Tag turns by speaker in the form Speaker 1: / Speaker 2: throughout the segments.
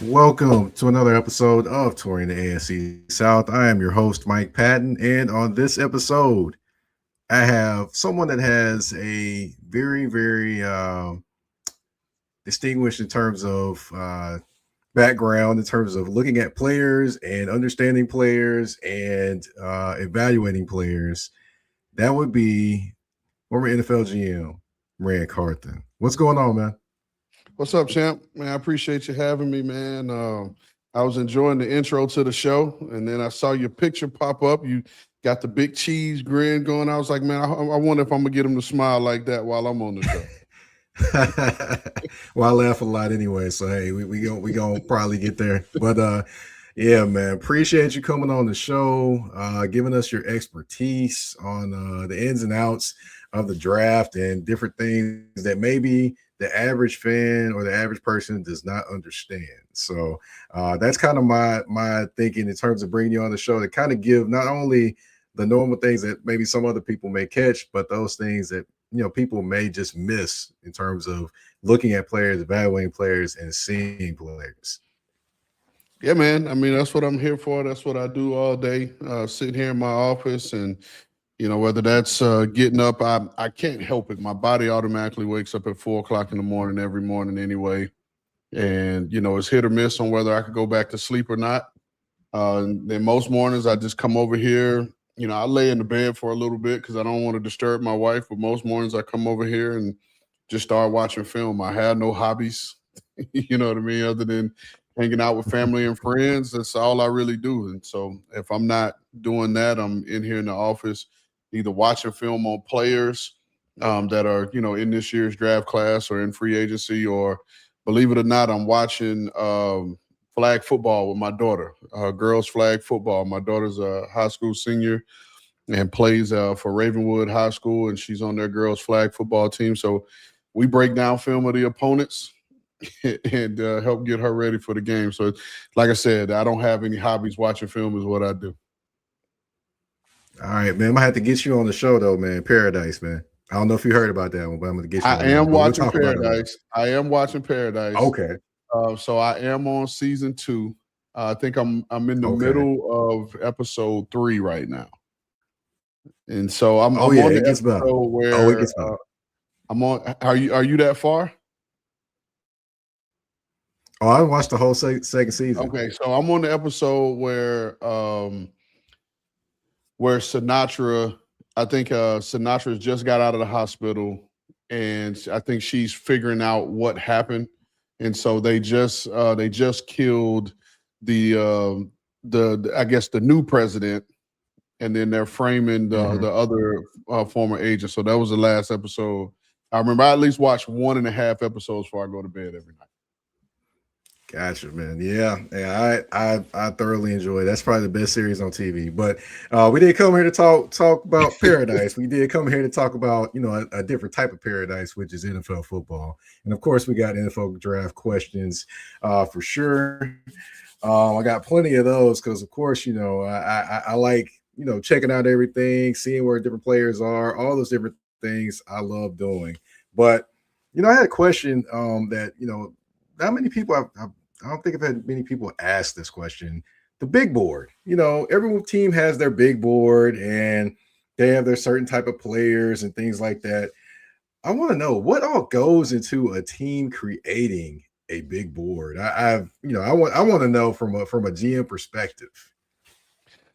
Speaker 1: Welcome to another episode of Touring the AFC South. I am your host, Mike Patton, and on this episode, I have someone that has a very distinguished in terms of background, in terms of looking at players and understanding players and evaluating players. That would be former NFL GM Ran Carthon. What's going on, man?
Speaker 2: What's up, champ? Man, I appreciate you having me, man. I was enjoying the intro to the show, and then I saw your picture pop up. You got the big cheese grin going. I was like, man, I wonder if I'm gonna get him to smile like that while I'm on the show.
Speaker 1: Well, I laugh a lot anyway, so hey, we gonna probably get there. But yeah, man, appreciate you coming on the show, giving us your expertise on the ins and outs of the draft and different things that maybe the average fan or the average person does not understand. So that's kind of my thinking in terms of bringing you on the show to kind of give not only the normal things that maybe some other people may catch, but those things that people may just miss in terms of looking at players, evaluating players, and seeing players.
Speaker 2: Yeah, man. I mean, that's what I'm here for. That's what I do all day, sitting here in my office, and whether that's getting up, I can't help it. My body automatically wakes up at 4 o'clock in the morning every morning anyway, and it's hit or miss on whether I could go back to sleep or not. Then most mornings I just come over here. I lay in the bed for a little bit because I don't want to disturb my wife. But most mornings I come over here and just start watching film. I have no hobbies, you know what I mean, other than hanging out with family and friends. That's all I really do. And so if I'm not doing that, I'm in here in the office, either watching film on players that are, in this year's draft class or in free agency, or believe it or not, I'm watching flag football with my daughter, girls flag football. My daughter's a high school senior and plays for Ravenwood High School, and she's on their girls flag football team. So we break down film of the opponents and help get her ready for the game. So like I said, I don't have any hobbies. Watching film is what I do.
Speaker 1: All right, man. I'm gonna have to get you on the show though, man. Paradise, man. I don't know if you heard about that one, but I'm gonna get you
Speaker 2: I
Speaker 1: on that one.
Speaker 2: am
Speaker 1: But we'll
Speaker 2: watching
Speaker 1: talk about it later.
Speaker 2: Paradise. I am watching Paradise.
Speaker 1: Okay.
Speaker 2: So I am on season 2. I think I'm in the
Speaker 1: Okay.
Speaker 2: middle of episode 3 right now. And so I'm
Speaker 1: Oh
Speaker 2: I'm
Speaker 1: yeah,
Speaker 2: on the
Speaker 1: it gets better.
Speaker 2: episode
Speaker 1: Oh, it
Speaker 2: where
Speaker 1: gets better.
Speaker 2: I'm on. Are you that far?
Speaker 1: Oh, I watched the whole second season.
Speaker 2: Okay, so I'm on the episode where Sinatra. I think Sinatra's just got out of the hospital, and I think she's figuring out what happened. And so they just killed the I guess the new president, and then they're framing the
Speaker 1: Hmm.
Speaker 2: the other former agent. So that was the last episode. I remember I at least watch 1.5 episodes before I go to bed every night.
Speaker 1: Gotcha, man. Yeah. I thoroughly enjoy it. That's probably the best series on TV. But we did come here to talk about paradise. We did come here to talk about a different type of paradise, which is NFL football. And of course, we got NFL draft questions for sure. I got plenty of those because, of course, I like checking out everything, seeing where different players are, all those different things I love doing. But I had a question that not many people I don't think I've had many people ask this question. The big board, every team has their big board and they have their certain type of players and things like that. I want to know what all goes into a team creating a big board. I want to know from a GM perspective.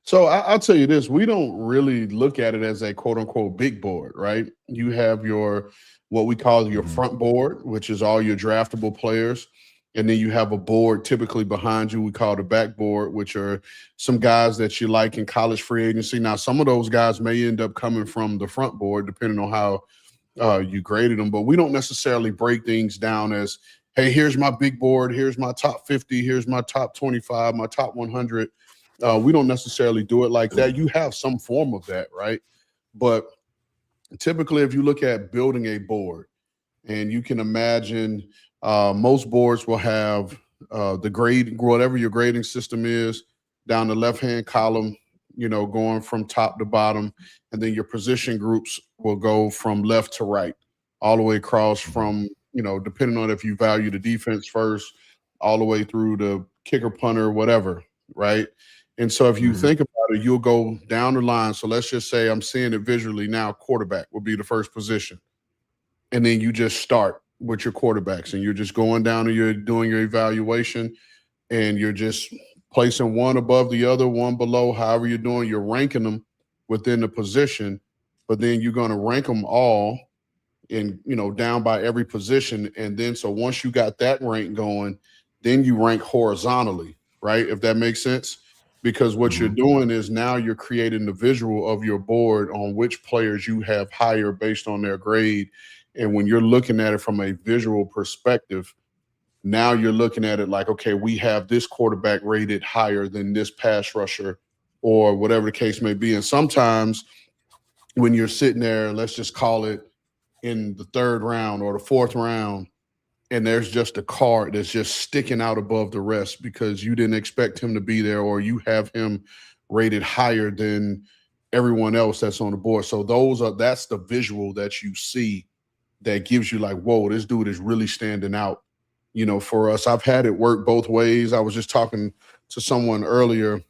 Speaker 2: So I'll tell you this: we don't really look at it as a quote unquote big board, right? You have your what we call your
Speaker 1: Mhm.
Speaker 2: front board, which is all your draftable players. And then you have a board typically behind you, we call the backboard, which are some guys that you like in college free agency. Now, some of those guys may end up coming from the front board, depending on how you graded them. But we don't necessarily break things down as, hey, here's my big board, here's my top 50, here's my top 25, my top 100. We don't necessarily do it like that. You have some form of that, right? But typically, if you look at building a board, and you can imagine most boards will have the grade, whatever your grading system is, down the left-hand column, going from top to bottom, and then your position groups will go from left to right, all the way across
Speaker 1: Mhm.
Speaker 2: from, depending on if you value the defense first, all the way through the kicker, punter, whatever, right? And so if you think about it, you'll go down the line. So let's just say I'm seeing it visually now. Quarterback will be the first position. And then you just start with your quarterbacks and you're just going down and you're doing your evaluation and you're just placing one above the other, one below, however you're doing, you're ranking them within the position, but then you're going to rank them all in, down by every position. And then, so once you got that rank going, then you rank horizontally, right? If that makes sense. Because what you're doing is now you're creating the visual of your board on which players you have higher based on their grade. And when you're looking at it from a visual perspective, now you're looking at it like, okay, we have this quarterback rated higher than this pass rusher or whatever the case may be. And sometimes when you're sitting there, let's just call it in the 3rd round or the 4th round, and there's just a card that's just sticking out above the rest because you didn't expect him to be there or you have him rated higher than everyone else that's on the board. So that's the visual that you see that gives you like, whoa, this dude is really standing out. For us, I've had it work both ways. I was just talking to someone earlier.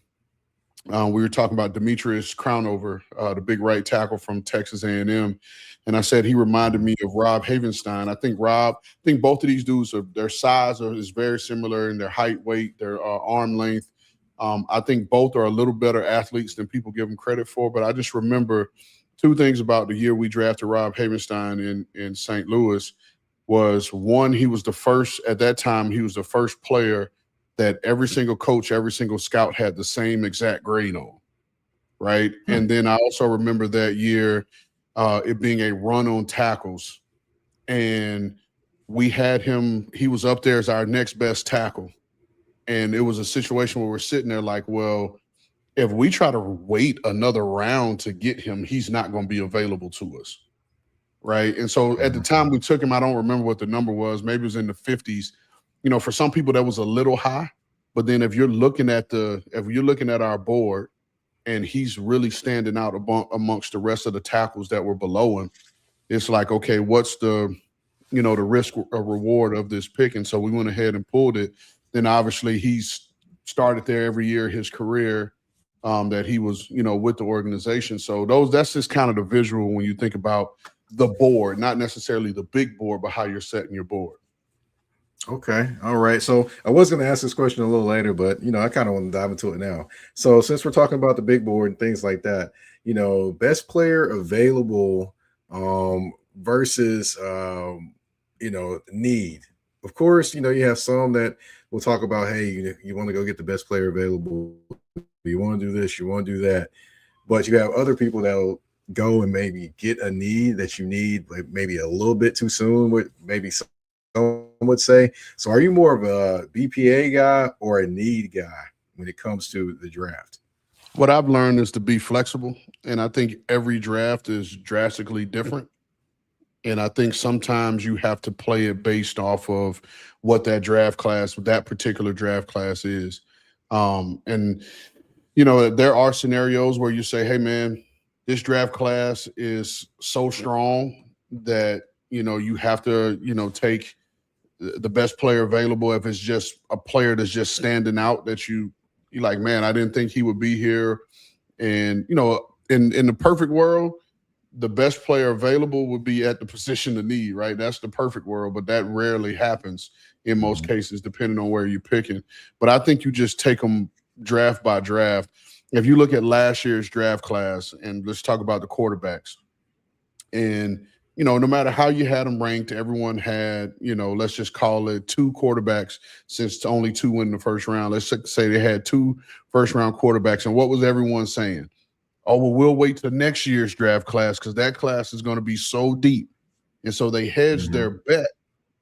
Speaker 2: We were talking about Demetrius Crownover, the big right tackle from Texas A&M. And I said he reminded me of Rob Havenstein. I think both of these dudes, their size is very similar in their height, weight, their arm length. I think both are a little better athletes than people give them credit for. But I just remember 2 things about the year we drafted Rob Havenstein in St. Louis was, one, he was the first player that every single coach, every single scout had the same exact grade on, right? And then I also remember that year it being a run on tackles. And we had him, he was up there as our next best tackle. And it was a situation where we're sitting there like, well, if we try to wait another round to get him, he's not going to be available to us, right? And so at the time we took him, I don't remember what the number was. Maybe it was in the 50s. For some people that was a little high. But then if you're looking at our board and he's really standing out amongst the rest of the tackles that were below him, it's like, okay, what's the risk or reward of this pick? And so we went ahead and pulled it. Then obviously he's started there every year his career that he was, with the organization. So that's just kind of the visual when you think about the board, not necessarily the big board, but how you're setting your board.
Speaker 1: Okay. All right. So I was going to ask this question a little later, but, I kind of want to dive into it now. So since we're talking about the big board and things like that, best player available versus, need. Of course, you have some that will talk about, hey, you want to go get the best player available. You want to do this, you want to do that. But you have other people that will go and maybe get a need that you need, like maybe a little bit too soon, with maybe some would say. So are you more of a BPA guy or a need guy when it comes to the draft?
Speaker 2: What I've learned is to be flexible. And I think every draft is drastically different. And I think sometimes you have to play it based off of what that particular draft class is. And there are scenarios where you say, hey, man, this draft class is so strong that, you have to, take the best player available. If it's just a player that's just standing out that you're like, man, I didn't think he would be here. And, in the perfect world, the best player available would be at the position of need, right? That's the perfect world, but that rarely happens in most cases, depending on where you're picking. But I think you just take them draft by draft. If you look at last year's draft class, and let's talk about the quarterbacks, and no matter how you had them ranked, everyone had, let's just call it 2 quarterbacks, since only 2 went in the first round. Let's say they had 2 first-round quarterbacks. And what was everyone saying? Oh, well, we'll wait till next year's draft class because that class is going to be so deep. And so they hedged their bet,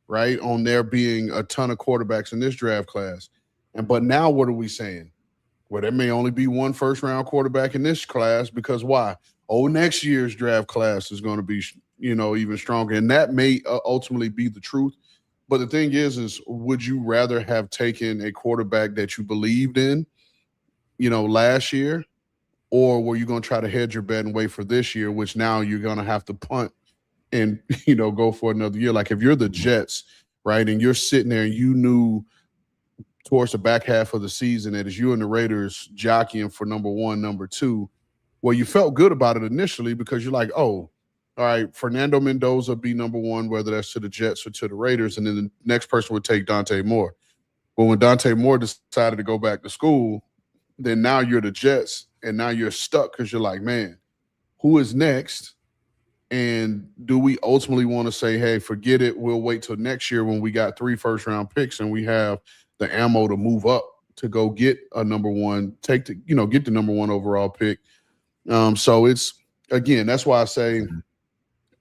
Speaker 2: right, on there being a ton of quarterbacks in this draft class. But now what are we saying? Well, there may only be 1 first-round quarterback in this class because why? Oh, next year's draft class is going to be even stronger. And that may ultimately be the truth. But the thing is would you rather have taken a quarterback that you believed in, last year, or were you going to try to hedge your bet and wait for this year, which now you're going to have to punt and, go for another year? Like if you're the Jets, right, and you're sitting there and you knew towards the back half of the season that is you and the Raiders jockeying for number one, number two. Well, you felt good about it initially because you're like, oh, all right, Fernando Mendoza be number one, whether that's to the Jets or to the Raiders, and then the next person would take Dante Moore. Well, when Dante Moore decided to go back to school, then now you're the Jets, and now you're stuck because you're like, man, who is next? And do we ultimately want to say, hey, forget it, we'll wait till next year when we got 3 first-round picks and we have the ammo to move up to go get a number one, get the number one overall pick. So it's, again, that's why I say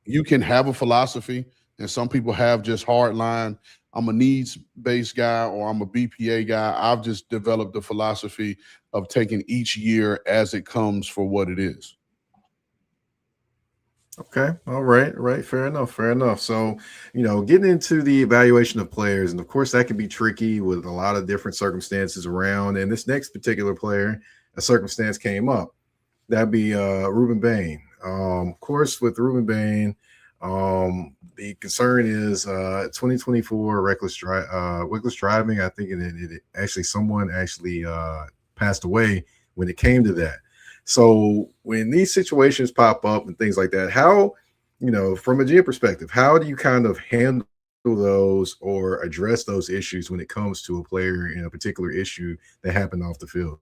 Speaker 2: you can have a philosophy, and some people have just hard line, I'm a needs-based guy or I'm a BPA guy. I've just developed the philosophy of taking each year as it comes for what it is.
Speaker 1: Okay. All right. Right. Fair enough. Fair enough. So, getting into the evaluation of players, and of course, that can be tricky with a lot of different circumstances around. And this next particular player, a circumstance came up. That'd be Ruben Bain. Of course, with Ruben Bain, the concern is 2024 reckless driving. I think it actually someone passed away when it came to that. So when these situations pop up and things like that, how, from a GM perspective, how do you kind of handle those or address those issues when it comes to a player in a particular issue that happened off the field?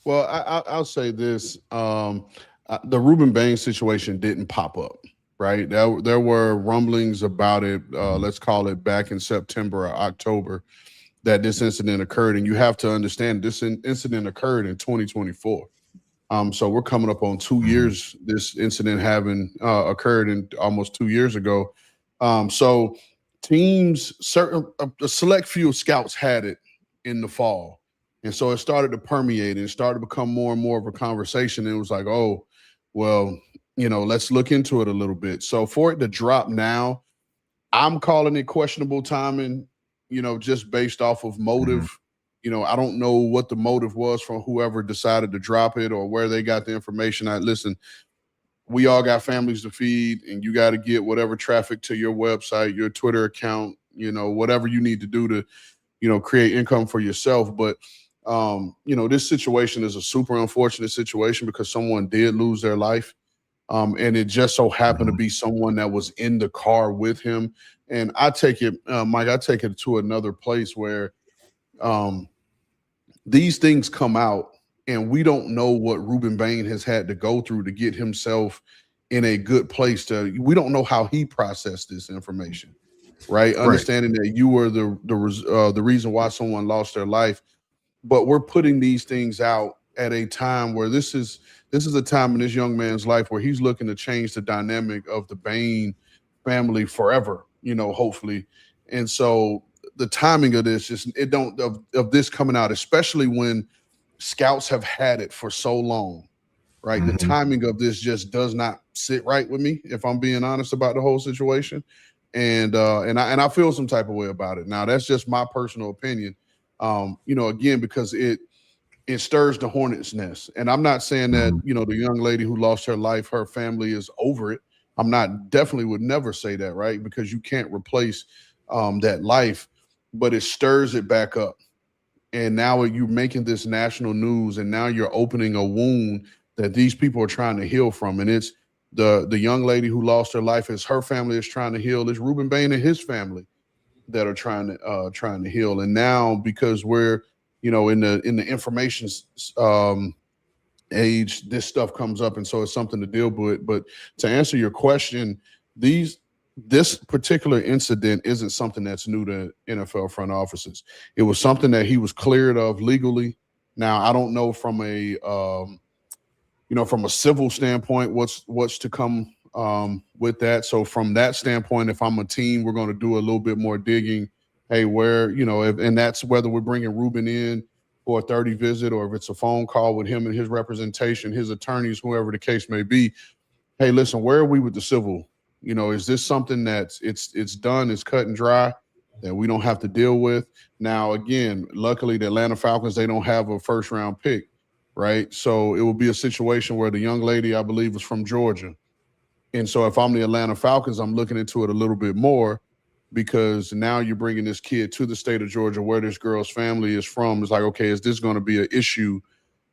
Speaker 2: Well, I'll say this. The Ruben Bain situation didn't pop up, right? There were rumblings about it, let's call it back in September or October, that this incident occurred. And you have to understand this incident occurred in 2024. So we're coming up on 2 years, this incident having occurred in almost 2 years ago. So teams, a select few scouts had it in the fall. And so it started to permeate and it started to become more and more of a conversation. And it was like, oh, well, let's look into it a little bit. So for it to drop now, I'm calling it questionable timing, just based off of motive. I don't know what the motive was from whoever decided to drop it or where they got the information. Listen, we all got families to feed, and you got to get whatever traffic to your website, your Twitter account, whatever you need to do to, create income for yourself. But, this situation is a super unfortunate situation because someone did lose their life. And it just so happened to be someone that was in the car with him. And I take it, Mike, I take it to another place where, these things come out and we don't know what Ruben Bain has had to go through to get himself in a good place. We don't know how he processed this information, right? Understanding that you were the reason why someone lost their life, but we're putting these things out at a time where this is a time in this young man's life where he's looking to change the dynamic of the Bain family forever, hopefully. And so the timing of this of this coming out, especially when scouts have had it for so long, right? The timing of this just does not sit right with me, if I'm being honest about the whole situation. And I feel some type of way about it. Now, that's just my personal opinion. Again, because it stirs the hornet's nest. And I'm not saying that, the young lady who lost her life, her family is over it. Definitely would never say that, right? Because you can't replace that life. But it stirs it back up. And now you're making this national news, and now you're opening a wound that these people are trying to heal from. And it's the young lady who lost her life, as her family is trying to heal. It's Ruben Bain and his family that are trying to heal. And now, because we're, in the information age, this stuff comes up, and so it's something to deal with. But to answer your question, this particular incident isn't something that's new to NFL front offices. It was something that he was cleared of legally. Now, I don't know from a civil standpoint what's to come with that. So from that standpoint, if I'm a team, we're going to do a little bit more digging. Hey, where, and that's whether we're bringing Ruben in for a 30 visit or if it's a phone call with him and his representation, his attorneys, whoever the case may be. Hey, listen, where are we with the civil? Is this something that's it's done, it's cut and dry, that we don't have to deal with? Now, again, luckily the Atlanta Falcons, they don't have a first round pick, right? So it will be a situation where the young lady, I believe, was from Georgia. And so if I'm the Atlanta Falcons, I'm looking into it a little bit more. because now you're bringing this kid to the state of Georgia where this girl's family is from. It's like, okay, is this going to be an issue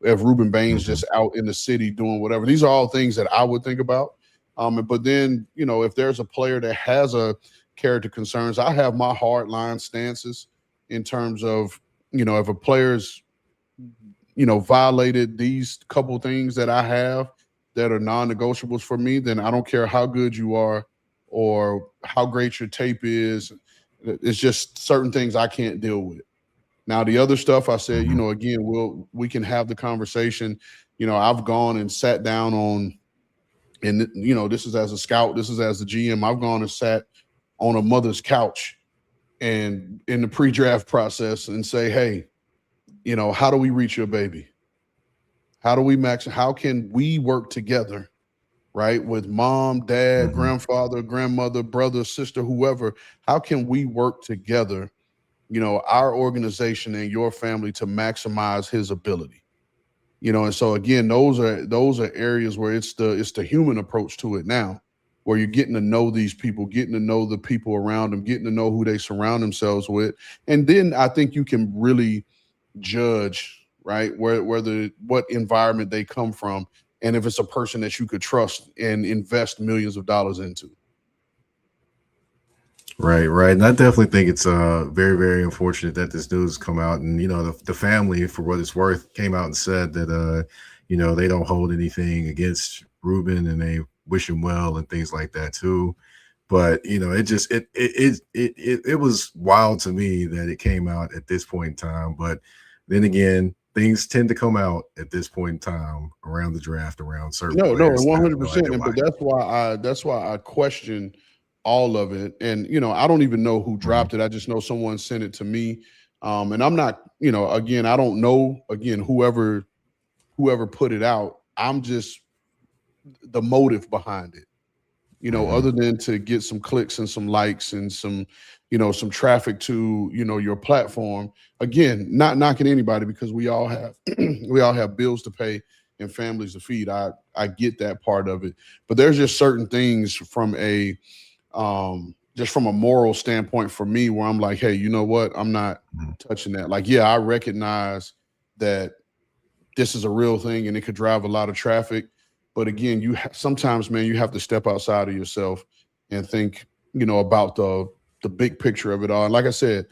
Speaker 2: if Ruben Baines just out in the city doing whatever? These are all things that I would think about. But then, if there's a player that has a character concerns, I have my hard line stances in terms of, if a player's, violated these couple things that I have that are non-negotiables for me, then I don't care how good you are or how great your tape is. It's just certain things I can't deal with. Now, the other stuff I said, again, we can have the conversation. I've gone and sat down on, and this is as a scout, this is as a GM. I've gone and sat on a mother's couch and in the pre-draft process and say, hey, how do we reach your baby? How do we how can we work together, right? With mom, dad, grandfather, grandmother, brother, sister, whoever. How can we work together, our organization and your family, to maximize his ability? And so again, those are areas where it's the human approach to it now, where you're getting to know these people, getting to know the people around them, getting to know who they surround themselves with. And then I think you can really judge, right, what environment they come from, and if it's a person that you could trust and invest millions of dollars into.
Speaker 1: Right. And I definitely think it's very, very unfortunate that this news come out, and the family, for what it's worth, came out and said that they don't hold anything against Ruben and they wish him well and things like that too. But it was wild to me that it came out at this point in time. But then again, things tend to come out at this point in time around the draft, around certain players.
Speaker 2: 100%. But that's why I question all of it. And I don't even know who dropped it. I just know someone sent it to me. And I'm not, again, I don't know, whoever put it out. I'm just the motive behind it. Other than to get some clicks and some likes and some traffic to, your platform. Again, not knocking anybody, because we all have bills to pay and families to feed. I get that part of it, but there's just certain things from a moral standpoint for me where I'm like, hey, you know what? I'm not touching that. Like, yeah, I recognize that this is a real thing and it could drive a lot of traffic. But again, sometimes, man, you have to step outside of yourself and think, about the big picture of it all. And like I said,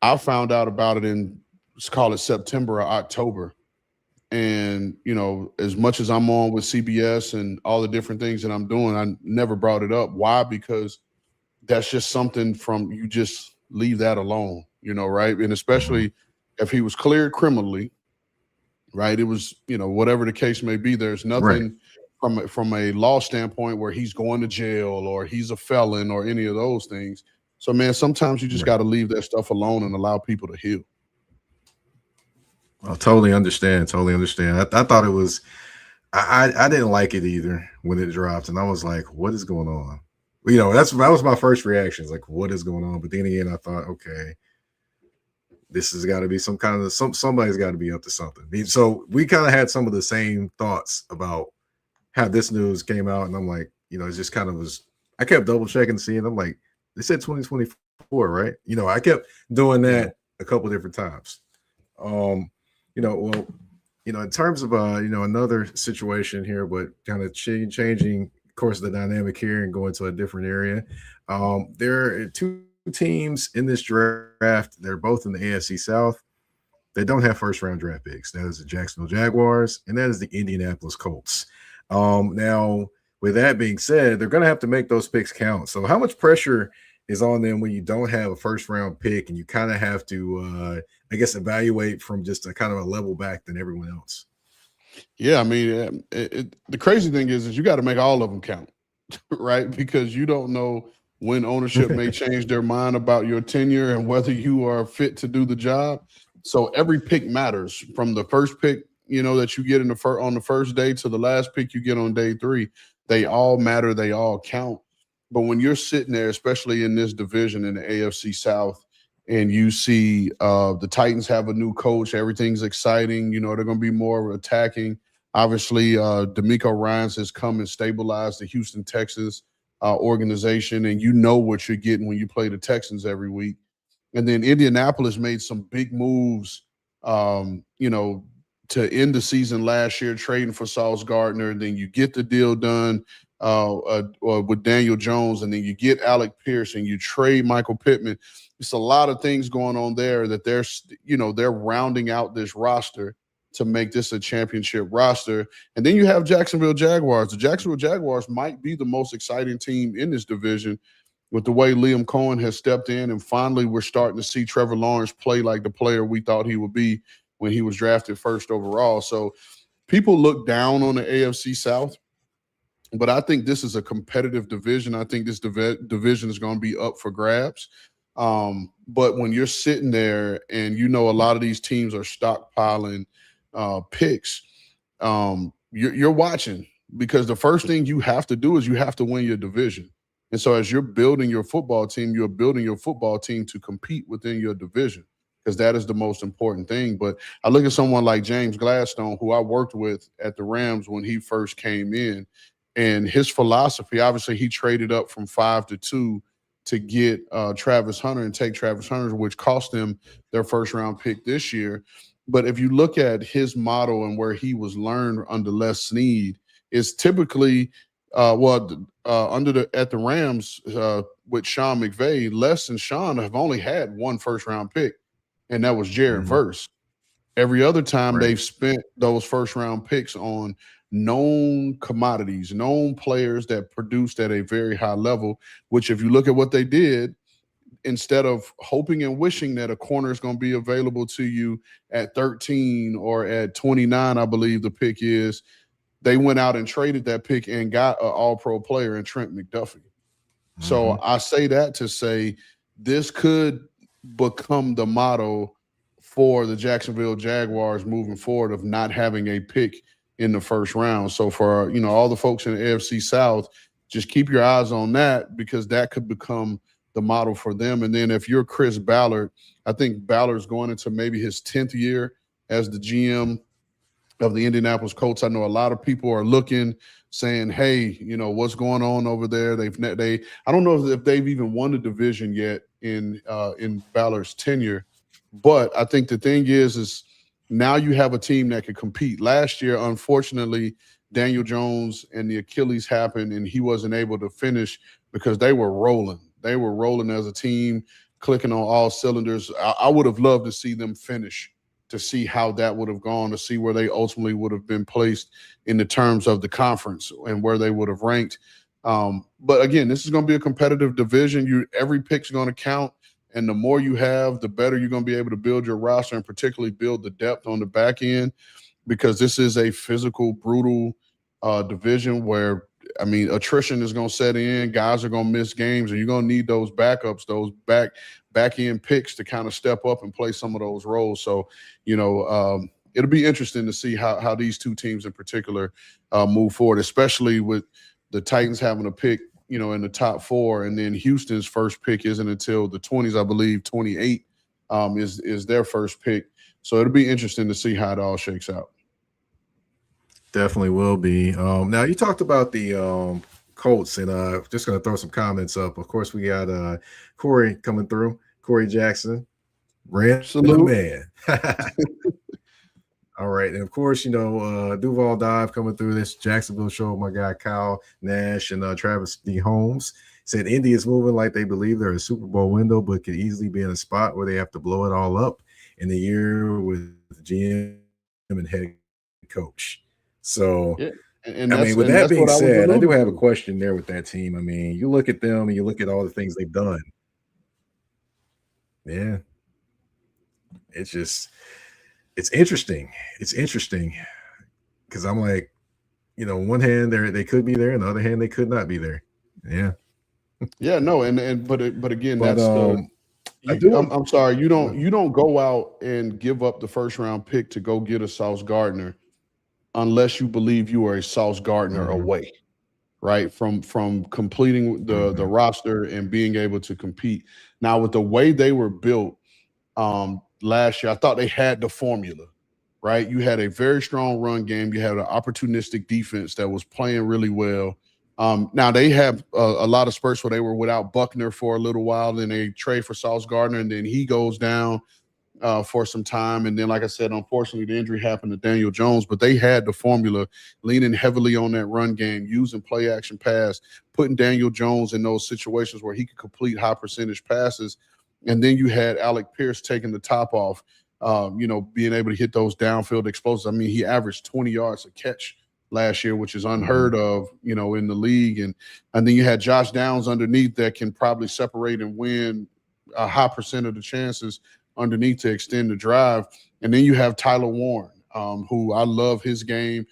Speaker 2: I found out about it let's call it September or October. And, as much as I'm on with CBS and all the different things that I'm doing, I never brought it up. Why? Because that's just something you just leave that alone, right? And especially if he was cleared criminally, right? It was, whatever the case may be, there's nothing from a law standpoint where he's going to jail or he's a felon or any of those things. So, man, sometimes you just got to leave that stuff alone and allow people to heal.
Speaker 1: I totally understand. I thought it was, I didn't like it either when it dropped, and I was like, what is going on? That was my first reaction. It's like, what is going on? But then again, I thought, okay, this has got to be somebody's got to be up to something. So we kind of had some of the same thoughts about how this news came out, and I'm like, it just kind of was. I kept double checking to see, and I'm like, they said 2024, right? I kept doing that a couple different times. In terms of another situation here, but kind of changing, of course, the dynamic here and going to a different area. There are two teams in this draft. They're both in the AFC South. They don't have first-round draft picks. That is the Jacksonville Jaguars, and that is the Indianapolis Colts. Now, with that being said, they're going to have to make those picks count. So how much pressure is on them when you don't have a first-round pick and you kind of have to, evaluate from just a kind of a level back than everyone else?
Speaker 2: Yeah, I mean, the crazy thing is you got to make all of them count, right? Because you don't know when ownership may change their mind about your tenure and whether you are fit to do the job. So every pick matters, from the first pick, that you get on the first day to the last pick you get on day 3. They all matter. They all count. But when you're sitting there, especially in this division in the AFC South, and you see the Titans have a new coach, everything's exciting. They're going to be more attacking. Obviously, DeMeco Ryans has come and stabilized the Houston Texans organization, and you know what you're getting when you play the Texans every week. And then Indianapolis made some big moves, you know, to end the season last year, trading for Sauce Gardner. And then you get the deal done with Daniel Jones, and then you get Alec Pierce, and you trade Michael Pittman. It's a lot of things going on there that they're rounding out this roster to make this a championship roster. And then you have Jacksonville Jaguars. The Jacksonville Jaguars might be the most exciting team in this division with the way Liam Cohen has stepped in, and finally we're starting to see Trevor Lawrence play like the player we thought he would be when he was drafted first overall. So people look down on the AFC South, but I think this is a competitive division. I think this division is going to be up for grabs. But when you're sitting there and you know a lot of these teams are stockpiling picks, you're watching, because the first thing you have to do is you have to win your division. And so as you're building your football team, you're building your football team to compete within your division, because that is the most important thing. But I look at someone like James Gladstone, who I worked with at the Rams when he first came in, and his philosophy, obviously he traded up from 5 to 2 to get Travis Hunter and take Travis Hunter, which cost them their first round pick this year. But if you look at his model and where he was learned under Les Snead, is typically at the Rams with Sean McVay, Les and Sean have only had one first round pick, and that was Jared Verse. Every other time they've spent those first round picks on known commodities, known players that produced at a very high level, which if you look at what they did, instead of hoping and wishing that a corner is going to be available to you at 13 or at 29, I believe the pick is, they went out and traded that pick and got an all-pro player in Trent McDuffie. So I say that to say this could become the motto for the Jacksonville Jaguars moving forward, of not having a pick in the first round. So for all the folks in the AFC South, just keep your eyes on that, because that could become the model for them. And then if you're Chris Ballard, I think Ballard's going into maybe his 10th year as the GM of the Indianapolis Colts. I know a lot of people are looking, saying, hey, what's going on over there? I don't know if they've even won the division yet in Ballard's tenure. But I think the thing is now you have a team that can compete. Last year, unfortunately, Daniel Jones and the Achilles happened, and he wasn't able to finish because they were rolling. They were rolling as a team, clicking on all cylinders. I would have loved to see them finish, to see how that would have gone, to see where they ultimately would have been placed in the terms of the conference and where they would have ranked. But again, this is going to be a competitive division. Every pick's going to count. And the more you have, the better you're going to be able to build your roster, and particularly build the depth on the back end, because this is a physical, brutal division where, attrition is going to set in. Guys are going to miss games, and you're going to need those backups, those back end picks to kind of step up and play some of those roles. So, it'll be interesting to see how these two teams in particular move forward, especially with the Titans having a pick, in the top 4, and then Houston's first pick isn't until the 20s, I believe. 28 is their first pick. So it'll be interesting to see how it all shakes out.
Speaker 1: Definitely will be. Now you talked about the Colts, and just going to throw some comments up. Of course, we got Corey coming through. Corey Jackson, ran the man. All right, and of course, Duval Dive coming through this Jacksonville show. My guy Kyle Nash and Travis D. Holmes said Indy is moving like they believe they're a Super Bowl window, but could easily be in a spot where they have to blow it all up in the year with GM and head coach. So,
Speaker 2: yeah.
Speaker 1: With that being said, I do have a question there with that team. You look at them and you look at all the things they've done. Yeah. It's interesting. It's interesting because I'm like, on one hand, they could be there, on the other hand, they could not be there. Yeah.
Speaker 2: Yeah, no, but again, that's I'm sorry, you don't go out and give up the first round pick to go get a Sauce Gardner unless you believe you are a Sauce Gardner away, right? From completing the roster and being able to compete. Now, with the way they were built last year, I thought they had the formula, right? You had a very strong run game. You had an opportunistic defense that was playing really well. Now they have a lot of spurts where they were without Buckner for a little while, then they trade for Sauce Gardner, and then he goes down for some time. And then, like I said, unfortunately, the injury happened to Daniel Jones, but they had the formula leaning heavily on that run game, using play action pass, putting Daniel Jones in those situations where he could complete high percentage passes. And then you had Alec Pierce taking the top off, being able to hit those downfield explosives. I mean, he averaged 20 yards a catch last year, which is unheard of, in the league. And then you had Josh Downs underneath that can probably separate and win a high percent of the chances underneath to extend the drive. And then you have Tyler Warren, who I love his game.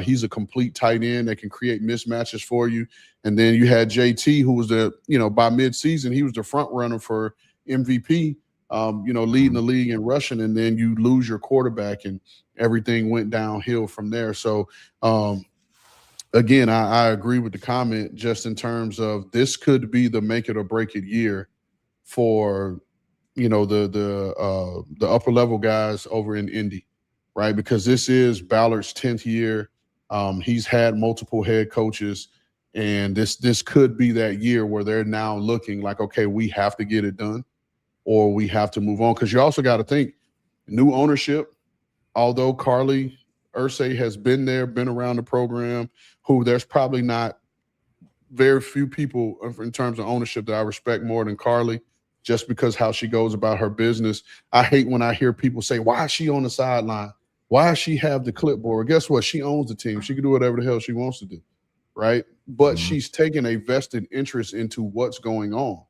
Speaker 2: He's a complete tight end that can create mismatches for you. And then you had JT, who was by midseason, he was the front runner for MVP, leading the league in rushing. And then you lose your quarterback and everything went downhill from there. So, again, I agree with the comment just in terms of this could be the make it or break it year for the upper level guys over in Indy, right? Because this is Ballard's 10th year. He's had multiple head coaches, and this could be that year where they're now looking like, okay, we have to get it done or we have to move on. Because you also got to think new ownership, although Carly Ursay has been around the program, who there's probably not very few people in terms of ownership that I respect more than Carly, just because how she goes about her business. I hate when I hear people say, why is she on the sideline? Why does she have the clipboard? Guess what? She owns the team. She can do whatever the hell she wants to do, right? But she's taking a vested interest into what's going on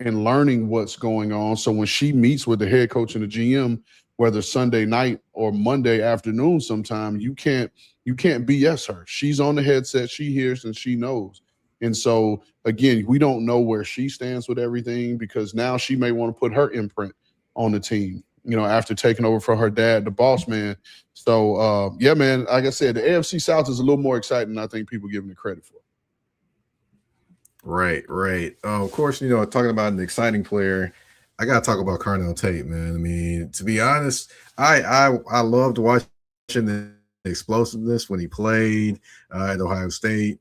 Speaker 2: and learning what's going on. So when she meets with the head coach and the GM, whether Sunday night or Monday afternoon sometime, you can't BS her. She's on the headset, she hears and she knows. And so, again, we don't know where she stands with everything because now she may want to put her imprint on the team, after taking over for her dad, the boss man. So, yeah, man, like I said, the AFC South is a little more exciting than I think people give it credit for.
Speaker 1: Right. Of course, talking about an exciting player, I got to talk about Carnell Tate, man. I mean, to be honest, I loved watching the explosiveness when he played at Ohio State.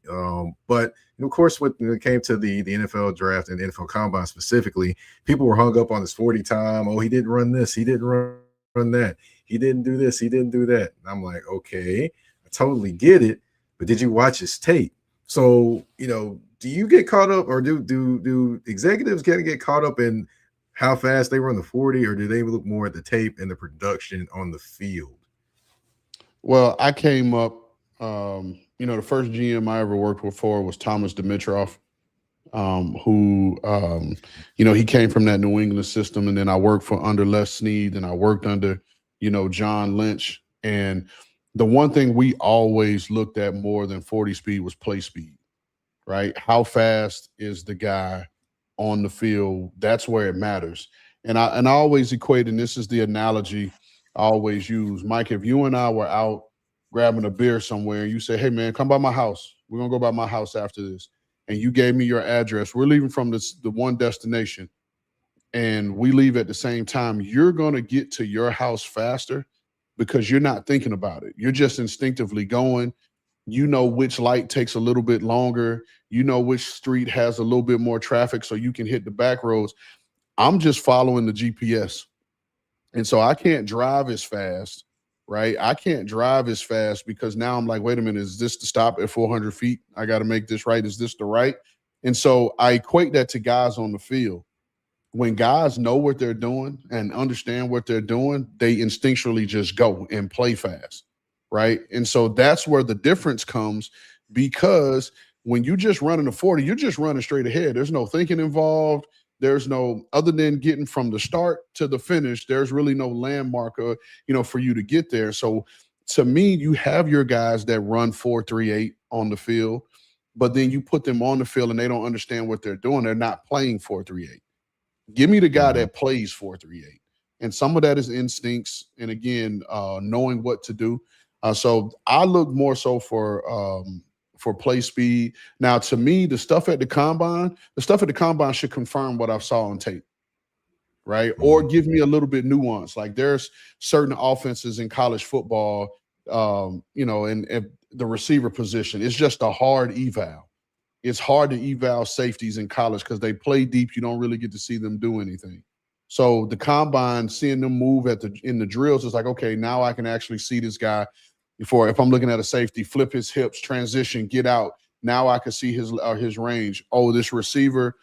Speaker 1: But of course, when it came to the NFL draft and the NFL Combine specifically, people were hung up on his 40 time. Oh, he didn't run this. He didn't run that. He didn't do this. He didn't do that. And I'm like, okay, I totally get it. But did you watch his tape? So, do you get caught up, or do executives get caught up in how fast they run the 40, or do they look more at the tape and the production on the field?
Speaker 2: Well, I came up, the first GM I ever worked with was Thomas Dimitroff, who, he came from that New England system. And then I worked under Les Snead, and I worked under, John Lynch. And the one thing we always looked at more than 40 speed was play speed, right? How fast is the guy on the field? That's where it matters. And I always equate, and this is the analogy I always use. Mike, if you and I were out grabbing a beer somewhere and you say, hey, man, come by my house. We're going to go by my house after this. And you gave me your address. We're leaving from the one destination and we leave at the same time. You're going to get to your house faster because you're not thinking about it. You're just instinctively going. You know which light takes a little bit longer. You know which street has a little bit more traffic so you can hit the back roads. I'm just following the GPS. And so I can't drive as fast, right? I can't drive as fast because now I'm like, wait a minute, is this the stop at 400 feet? I got to make this right. Is this the right? And so I equate that to guys on the field. When guys know what they're doing and understand what they're doing, they instinctually just go and play fast, right? And so that's where the difference comes, because when you just running a 40, you're just running straight ahead. There's no thinking involved. There's no, other than getting from the start to the finish, there's really no landmark, for you to get there. So to me, you have your guys that run 4.38 on the field, but then you put them on the field and they don't understand what they're doing. They're not playing 4.38. Give me the guy that plays 4.38. And some of that is instincts. And again, knowing what to do. So I look more so for play speed. Now, to me, the stuff at the combine should confirm what I saw on tape, right? Or give me a little bit nuance. Like there's certain offenses in college football, and the receiver position, it's just a hard eval, it's hard to eval safeties in college because they play deep. You don't really get to see them do anything. So the combine, seeing them move in the drills, is like, okay, now I can actually see this guy. If I'm looking at a safety, flip his hips, transition, get out. Now I can see his range. Oh, this receiver,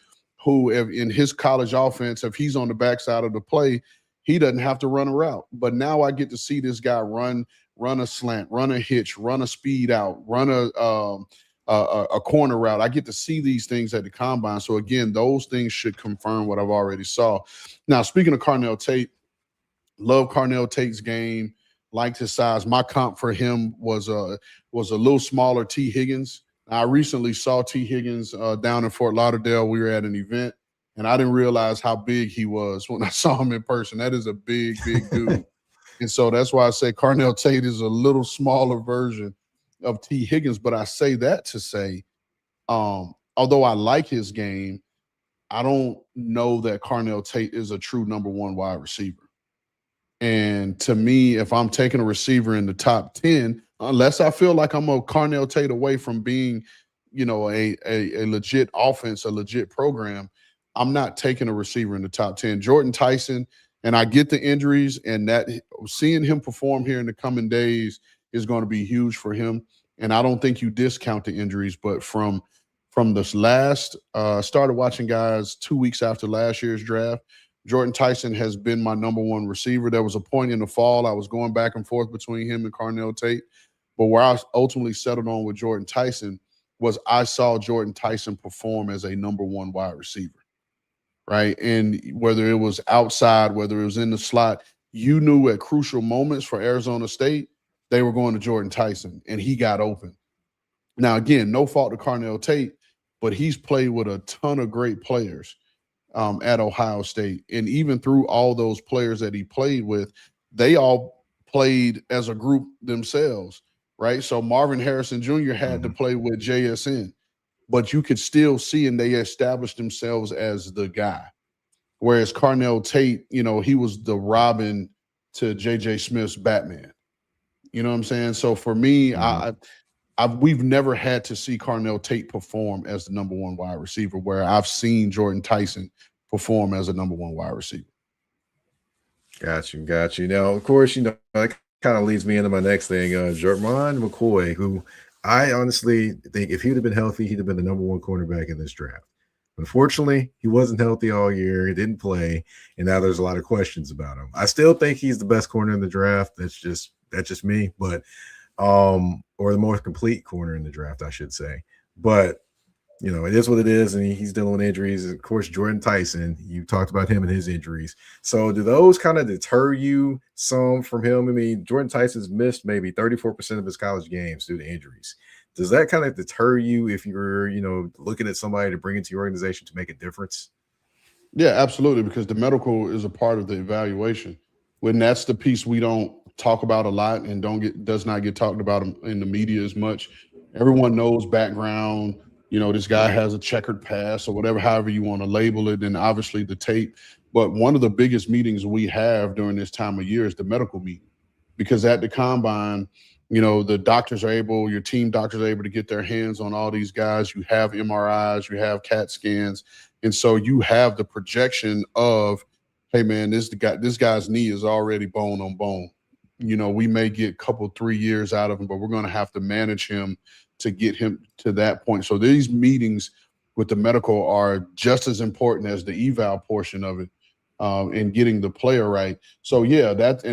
Speaker 2: who in his college offense, if he's on the backside of the play, he doesn't have to run a route. But now I get to see this guy run a slant, run a hitch, run a speed out, run a corner route. I get to see these things at the combine. So again, those things should confirm what I've already saw. Now, speaking of Carnell Tate, love Carnell Tate's game, liked his size. My comp for him was a little smaller T. Higgins. I recently saw T. Higgins down in Fort Lauderdale. We were at an event, and I didn't realize how big he was when I saw him in person. That is a big, big dude. And so that's why I say Carnell Tate is a little smaller version of T. Higgins. But I say that to say, although I like his game, I don't know that Carnell Tate is a true number one wide receiver. And to me, if I'm taking a receiver in the top 10, unless I feel like I'm a Carnell Tate away from being, a legit offense, a legit program, I'm not taking a receiver in the top 10. Jordan Tyson, and I get the injuries, and that seeing him perform here in the coming days is going to be huge for him. And I don't think you discount the injuries, but from this last, started watching guys 2 weeks after last year's draft, Jordan Tyson has been my number one receiver. There was a point in the fall I was going back and forth between him and Carnell Tate, but where I ultimately settled on with Jordan Tyson was I saw Jordan Tyson perform as a number one wide receiver, right? And whether it was outside, whether it was in the slot, you knew at crucial moments for Arizona State, they were going to Jordan Tyson, and he got open. Now, again, no fault to Carnell Tate, but he's played with a ton of great players at Ohio State. And even through all those players that he played with, they all played as a group themselves, right? So Marvin Harrison Jr. had to play with JSN, but you could still see, and they established themselves as the guy. Whereas Carnell Tate, he was the Robin to J.J. Smith's Batman. You know what I'm saying? So for me, we've never had to see Carnell Tate perform as the number one wide receiver, where I've seen Jordan Tyson perform as a number one wide receiver.
Speaker 1: Got you. Now, of course, that kind of leads me into my next thing. Jermon McCoy, who I honestly think if he'd have been healthy, he'd have been the number one cornerback in this draft. Unfortunately, he wasn't healthy all year. He didn't play, and now there's a lot of questions about him. I still think he's the best corner in the draft. That's just me, but or the most complete corner in the draft, I should say. But it is what it is, and he's dealing with injuries. Of course, Jordan Tyson, you talked about him and his injuries. So do those kind of deter you some from him? I mean, Jordan Tyson's missed maybe 34% of his college games due to injuries. Does that kind of deter you if you're, looking at somebody to bring into your organization to make a difference?
Speaker 2: Yeah, absolutely, because the medical is a part of the evaluation. When that's the piece we don't talk about a lot and does not get talked about in the media as much. Everyone knows background. This guy has a checkered past or whatever, however you want to label it, and obviously the tape. But one of the biggest meetings we have during this time of year is the medical meeting, because at the combine, your team doctors are able to get their hands on all these guys. You have MRIs, you have CAT scans. And so you have the projection of, hey man, this guy's knee is already bone on bone. We may get 3 years out of him, but we're going to have to manage him to get him to that point. So these meetings with the medical are just as important as the eval portion of it, and getting the player right. So yeah, that's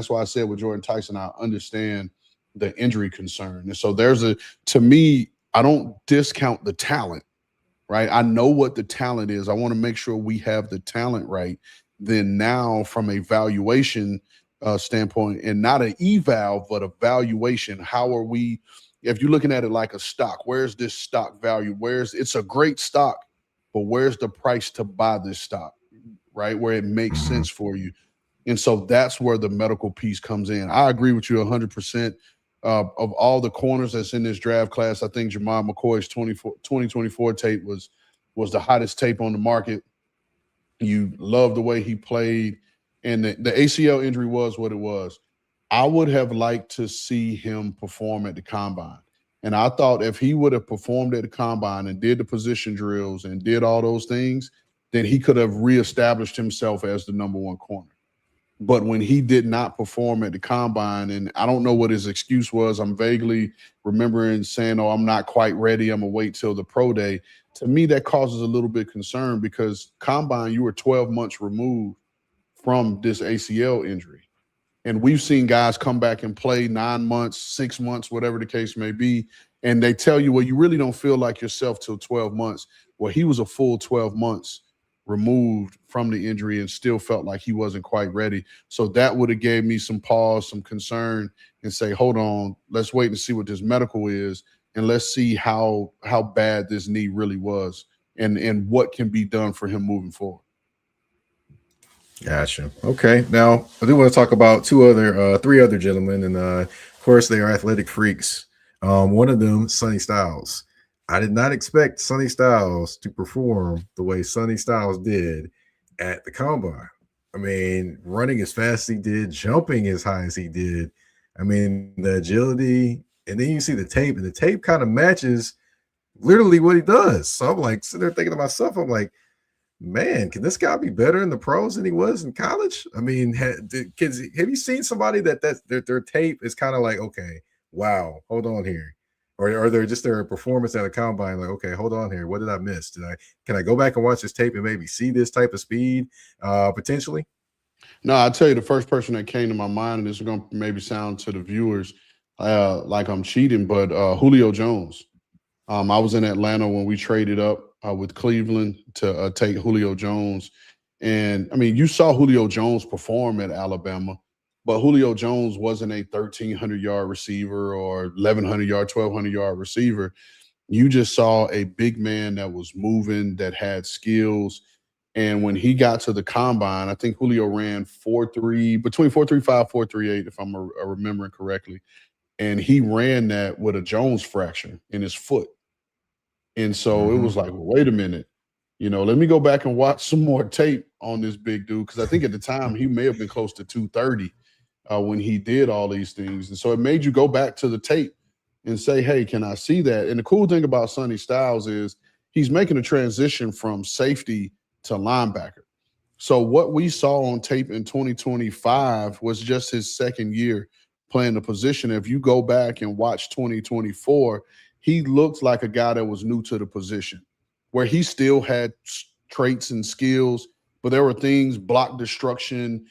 Speaker 2: why I said with Jordan Tyson, I understand the injury concern. And so to me, I don't discount the talent, right? I know what the talent is. I want to make sure we have the talent right. Then now from a valuation standpoint, and not an eval, but a valuation. How are we, if you're looking at it like a stock, where's this stock value? It's a great stock, but where's the price to buy this stock, right? Where it makes sense for you. And so that's where the medical piece comes in. I agree with you 100%. Of all the corners that's in this draft class, I think Jermon McCoy's 2024 tape was the hottest tape on the market. You love the way he played. And the ACL injury was what it was. I would have liked to see him perform at the combine. And I thought if he would have performed at the combine and did the position drills and did all those things, then he could have reestablished himself as the number one corner. But when he did not perform at the combine, and I don't know what his excuse was, I'm vaguely remembering saying, "Oh, I'm not quite ready. I'm gonna wait till the pro day." To me, that causes a little bit of concern because combine, you were 12 months removed from this ACL injury. And we've seen guys come back and play 9 months, 6 months, whatever the case may be. And they tell you, well, you really don't feel like yourself till 12 months. Well, he was a full 12 months removed from the injury and still felt like he wasn't quite ready. So that would have gave me some pause, some concern, and say, hold on, let's wait and see what this medical is. And let's see how bad this knee really was and what can be done for him moving forward.
Speaker 1: Gotcha. Okay. Now I do want to talk about three other gentlemen, and of course they are athletic freaks. One of them, Sonny Styles. I did not expect Sonny Styles to perform the way Sonny Styles did at the combine. I mean, running as fast as he did, jumping as high as he did. I mean, the agility, and then you see the tape, and the tape kind of matches literally what he does. So I'm like sitting there thinking to myself, I'm like, man, can this guy be better in the pros than he was in college? I mean, have you seen somebody that their tape is kind of like, okay, wow, hold on here, or they're just their performance at a combine, like, okay, hold on here, what did I miss? Can I go back and watch this tape and maybe see this type of speed potentially?
Speaker 2: No, I'll tell you the first person that came to my mind, and this is going to maybe sound to the viewers like I'm cheating, but Julio Jones. I was in Atlanta when we traded up with Cleveland to take Julio Jones. And, I mean, you saw Julio Jones perform at Alabama, but Julio Jones wasn't a 1,300-yard receiver or 1,100-yard, 1,200-yard receiver. You just saw a big man that was moving, that had skills. And when he got to the combine, I think Julio ran 4.3, between 4.35, 4.38, if I'm remembering correctly. And he ran that with a Jones fracture in his foot. And so it was like, well, wait a minute, let me go back and watch some more tape on this big dude. Because I think at the time he may have been close to 230 when he did all these things. And so it made you go back to the tape and say, hey, can I see that? And the cool thing about Sonny Styles is he's making a transition from safety to linebacker. So what we saw on tape in 2025 was just his second year playing the position. If you go back and watch 2024, he looked like a guy that was new to the position, where he still had traits and skills, but there were things, block destruction,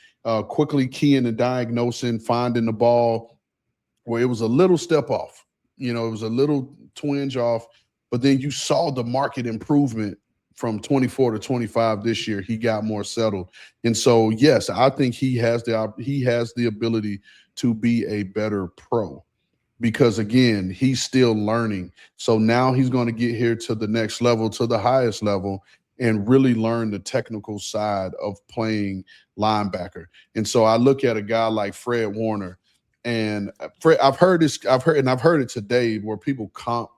Speaker 2: quickly keying and diagnosing, finding the ball, where it was a little step off. It was a little twinge off, but then you saw the market improvement from 24 to 25 this year. He got more settled. And so, yes, I think he has the ability to be a better pro. Because, again, he's still learning. So now he's going to get here to the next level, to the highest level, and really learn the technical side of playing linebacker. And so I look at a guy like Fred Warner, and I've heard it today where people comp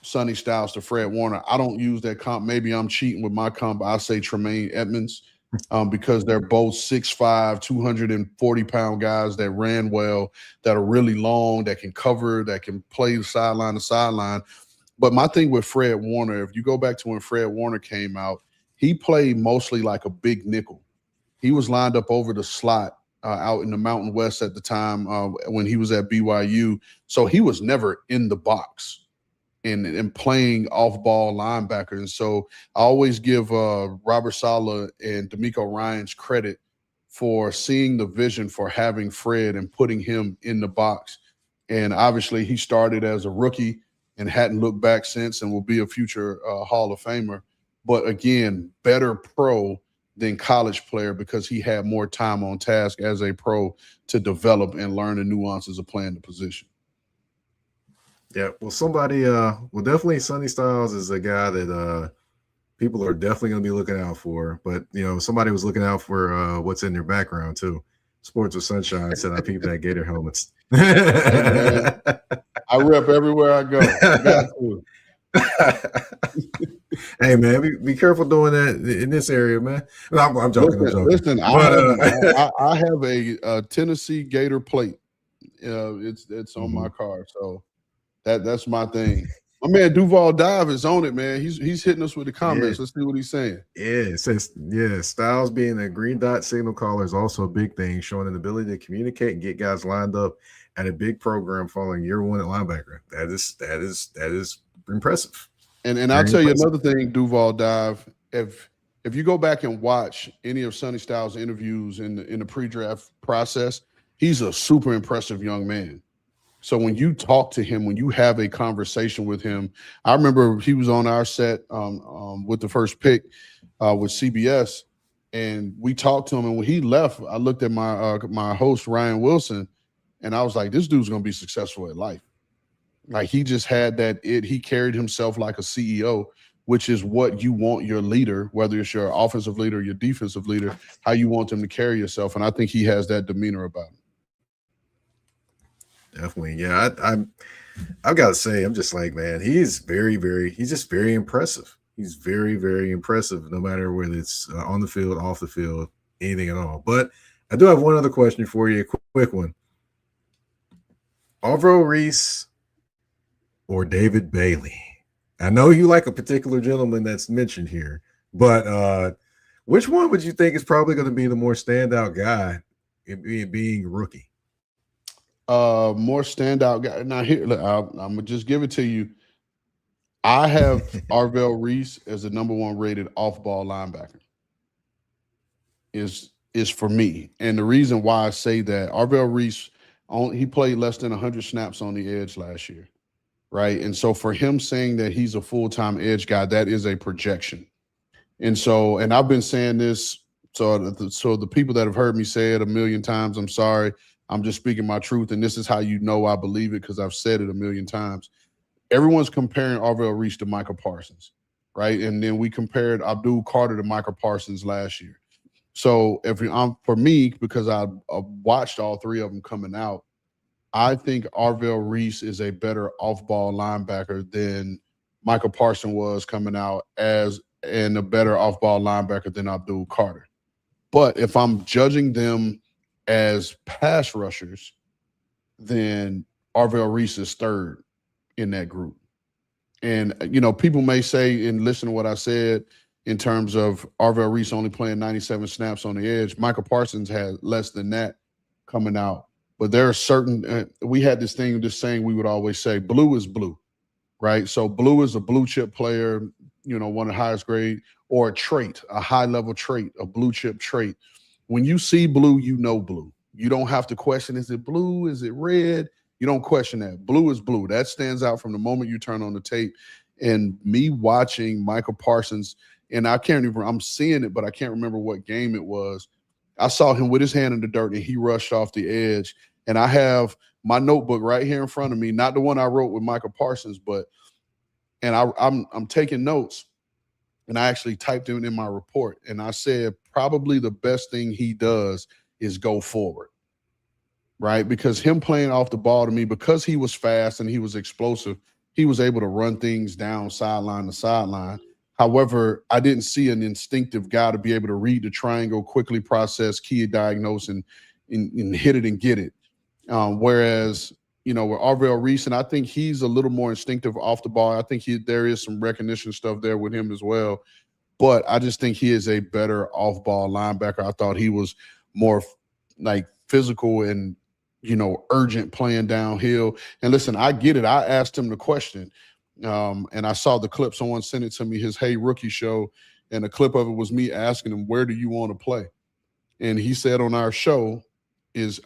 Speaker 2: Sonny Styles to Fred Warner. I don't use that comp. Maybe I'm cheating with my comp. I say Tremaine Edmonds. Because they're both 6'5", 240-pound guys that ran well, that are really long, that can cover, that can play sideline to sideline. But my thing with Fred Warner, if you go back to when Fred Warner came out, he played mostly like a big nickel. He was lined up over the slot out in the Mountain West at the time when he was at BYU. So he was never in the box and playing off-ball linebacker. And so I always give Robert Saleh and D'Amico Ryans credit for seeing the vision for having Fred and putting him in the box. And obviously he started as a rookie and hadn't looked back since and will be a future Hall of Famer. But again, better pro than college player because he had more time on task as a pro to develop and learn the nuances of playing the position.
Speaker 1: Yeah, well, definitely Sonny Styles is a guy that people are definitely going to be looking out for. But, somebody was looking out for what's in their background, too. Sports with Sunshine said I peeped at Gator helmets.
Speaker 2: Hey, I rep everywhere I go.
Speaker 1: Hey, man, be careful doing that in this area, man. I'm joking.
Speaker 2: Listen, I have a Tennessee Gator plate. It's on my car, so That's my thing. My man Duval Dive is on it, man. He's hitting us with the comments.
Speaker 1: Yeah.
Speaker 2: Let's see what he's saying.
Speaker 1: Yeah, it says, Styles being a green dot signal caller is also a big thing, showing an ability to communicate and get guys lined up at a big program following year one at linebacker. That is impressive.
Speaker 2: And I'll
Speaker 1: Very
Speaker 2: tell you
Speaker 1: impressive.
Speaker 2: another thing, Duval Dive. If you go back and watch any of Sonny Styles' interviews in the pre-draft process, he's a super impressive young man. So when you talk to him, when you have a conversation with him, I remember he was on our set with the first pick with CBS, and we talked to him. And when he left, I looked at my host Ryan Wilson, and I was like, "This dude's gonna be successful at life." Like he just had that he carried himself like a CEO, which is what you want your leader, whether it's your offensive leader or your defensive leader, how you want them to carry yourself. And I think he has that demeanor about him.
Speaker 1: Definitely. Yeah, I've got to say, I'm just like, man, he's just very impressive. He's very, very impressive, no matter whether it's on the field, off the field, anything at all. But I do have one other question for you, a quick one. Arvell Reese or David Bailey? I know you like a particular gentleman that's mentioned here, but which one would you think is probably going to be the more standout guy in being rookie?
Speaker 2: More standout guy. Now here, look, I'm gonna just give it to you. I have Arvell Reese as the number one rated off-ball linebacker. Is for me, and the reason why I say that Arvell Reese, he played less than 100 snaps on the edge last year, right? And so for him saying that he's a full-time edge guy, that is a projection. And so, and I've been saying this, so the people that have heard me say it a million times, I'm sorry. I'm just speaking my truth, and this is how you know I believe it, because I've said it a million times. Everyone's comparing Arvell Reese to Michael Parsons, right? And then we compared Abdul Carter to Michael Parsons last year. So for me, because I watched all three of them coming out, I think Arvell Reese is a better off-ball linebacker than Michael Parsons was coming out and a better off-ball linebacker than Abdul Carter. But if I'm judging them as pass rushers, then Arvell Reese is third in that group. And, people may say, and listen to what I said in terms of Arvell Reese only playing 97 snaps on the edge. Michael Parsons had less than that coming out. But there are certain, we had this saying we would always say, blue is blue, right? So blue is a blue chip player, one of the highest grade, or a trait, a high level trait, a blue chip trait. When you see blue, you know blue. You don't have to question, is it blue? Is it red? You don't question that. Blue is blue. That stands out from the moment you turn on the tape. And me watching Michael Parsons, and I'm seeing it, but I can't remember what game it was. I saw him with his hand in the dirt, and he rushed off the edge. And I have my notebook right here in front of me, not the one I wrote with Michael Parsons, and I'm taking notes. And I actually typed it in my report. And I said, probably the best thing he does is go forward, right? Because him playing off the ball to me, because he was fast and he was explosive, he was able to run things down sideline to sideline. However, I didn't see an instinctive guy to be able to read the triangle, quickly process, key diagnose, and hit it and get it. Whereas, with Arvell Reese, and I think he's a little more instinctive off the ball. I think there is some recognition stuff there with him as well. But I just think he is a better off-ball linebacker. I thought he was more like physical and, urgent playing downhill. And listen, I get it. I asked him the question, and I saw the clip. Someone sent it to me, his Hey Rookie show, and a clip of it was me asking him, where do you want to play? And he said on our show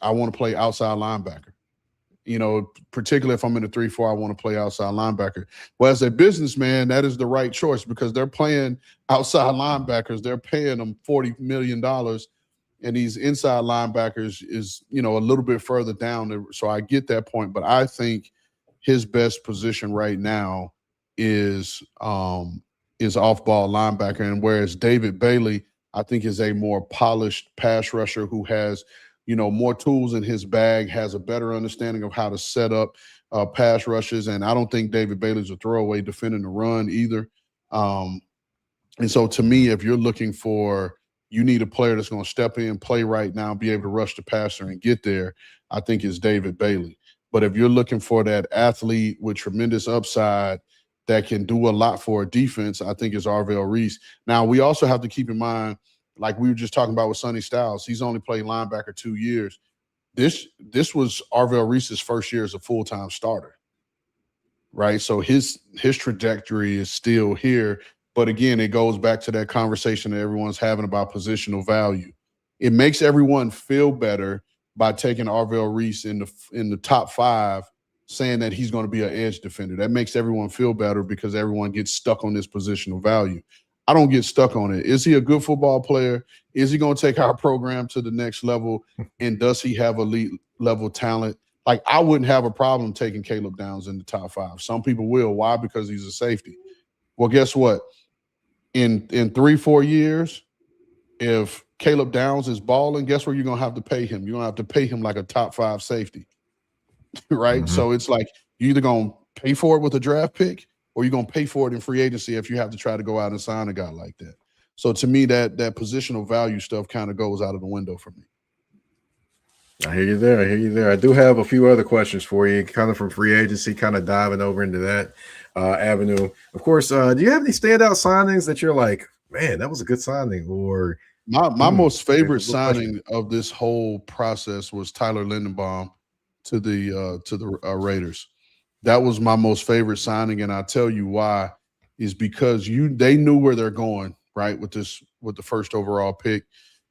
Speaker 2: I want to play outside linebacker. Particularly if I'm in a 3-4, I want to play outside linebacker. Well, as a businessman, that is the right choice, because they're playing outside linebackers. They're paying them $40 million. And these inside linebackers is, a little bit further down. So I get that point. But I think his best position right now is off-ball linebacker. And whereas David Bailey, I think, is a more polished pass rusher who has more tools in his bag, has a better understanding of how to set up pass rushes. And I don't think David Bailey's a throwaway defending the run either. And so to me, if you're looking for, you need a player that's going to step in, play right now, be able to rush the passer and get there, I think it's David Bailey. But if you're looking for that athlete with tremendous upside that can do a lot for a defense, I think it's Arvell Reese. Now, we also have to keep in mind, like we were just talking about with Sonny Styles, he's only played linebacker 2 years. This was Arvell Reese's first year as a full-time starter, right? So his trajectory is still here. But again, it goes back to that conversation that everyone's having about positional value. It makes everyone feel better by taking Arvell Reese in the top 5, saying that he's going to be an edge defender. That makes everyone feel better because everyone gets stuck on this positional value. I don't get stuck on it. Is he a good football player? Is he going to take our program to the next level? And does he have elite level talent? Like, I wouldn't have a problem taking Caleb Downs in the top 5. Some people will. Why? Because he's a safety. Well, guess what? In 3-4 years, if Caleb Downs is balling, guess where you're going to have to pay him? You're going to have to pay him like a top 5 safety, right? Mm-hmm. So it's like you're either going to pay for it with a draft pick or you're going to pay for it in free agency if you have to try to go out and sign a guy like that. So to me, that positional value stuff kind of goes out of the window for me.
Speaker 1: I hear you there. I do have a few other questions for you, kind of from free agency, kind of diving over into that avenue. Of course, do you have any standout signings that you're like, man, that was a good signing? Or
Speaker 2: my most favorite signing of this whole process was Tyler Linderbaum to the Raiders. That was my most favorite signing, and I'll tell you why. Is because they knew where they're going, right, with the first overall pick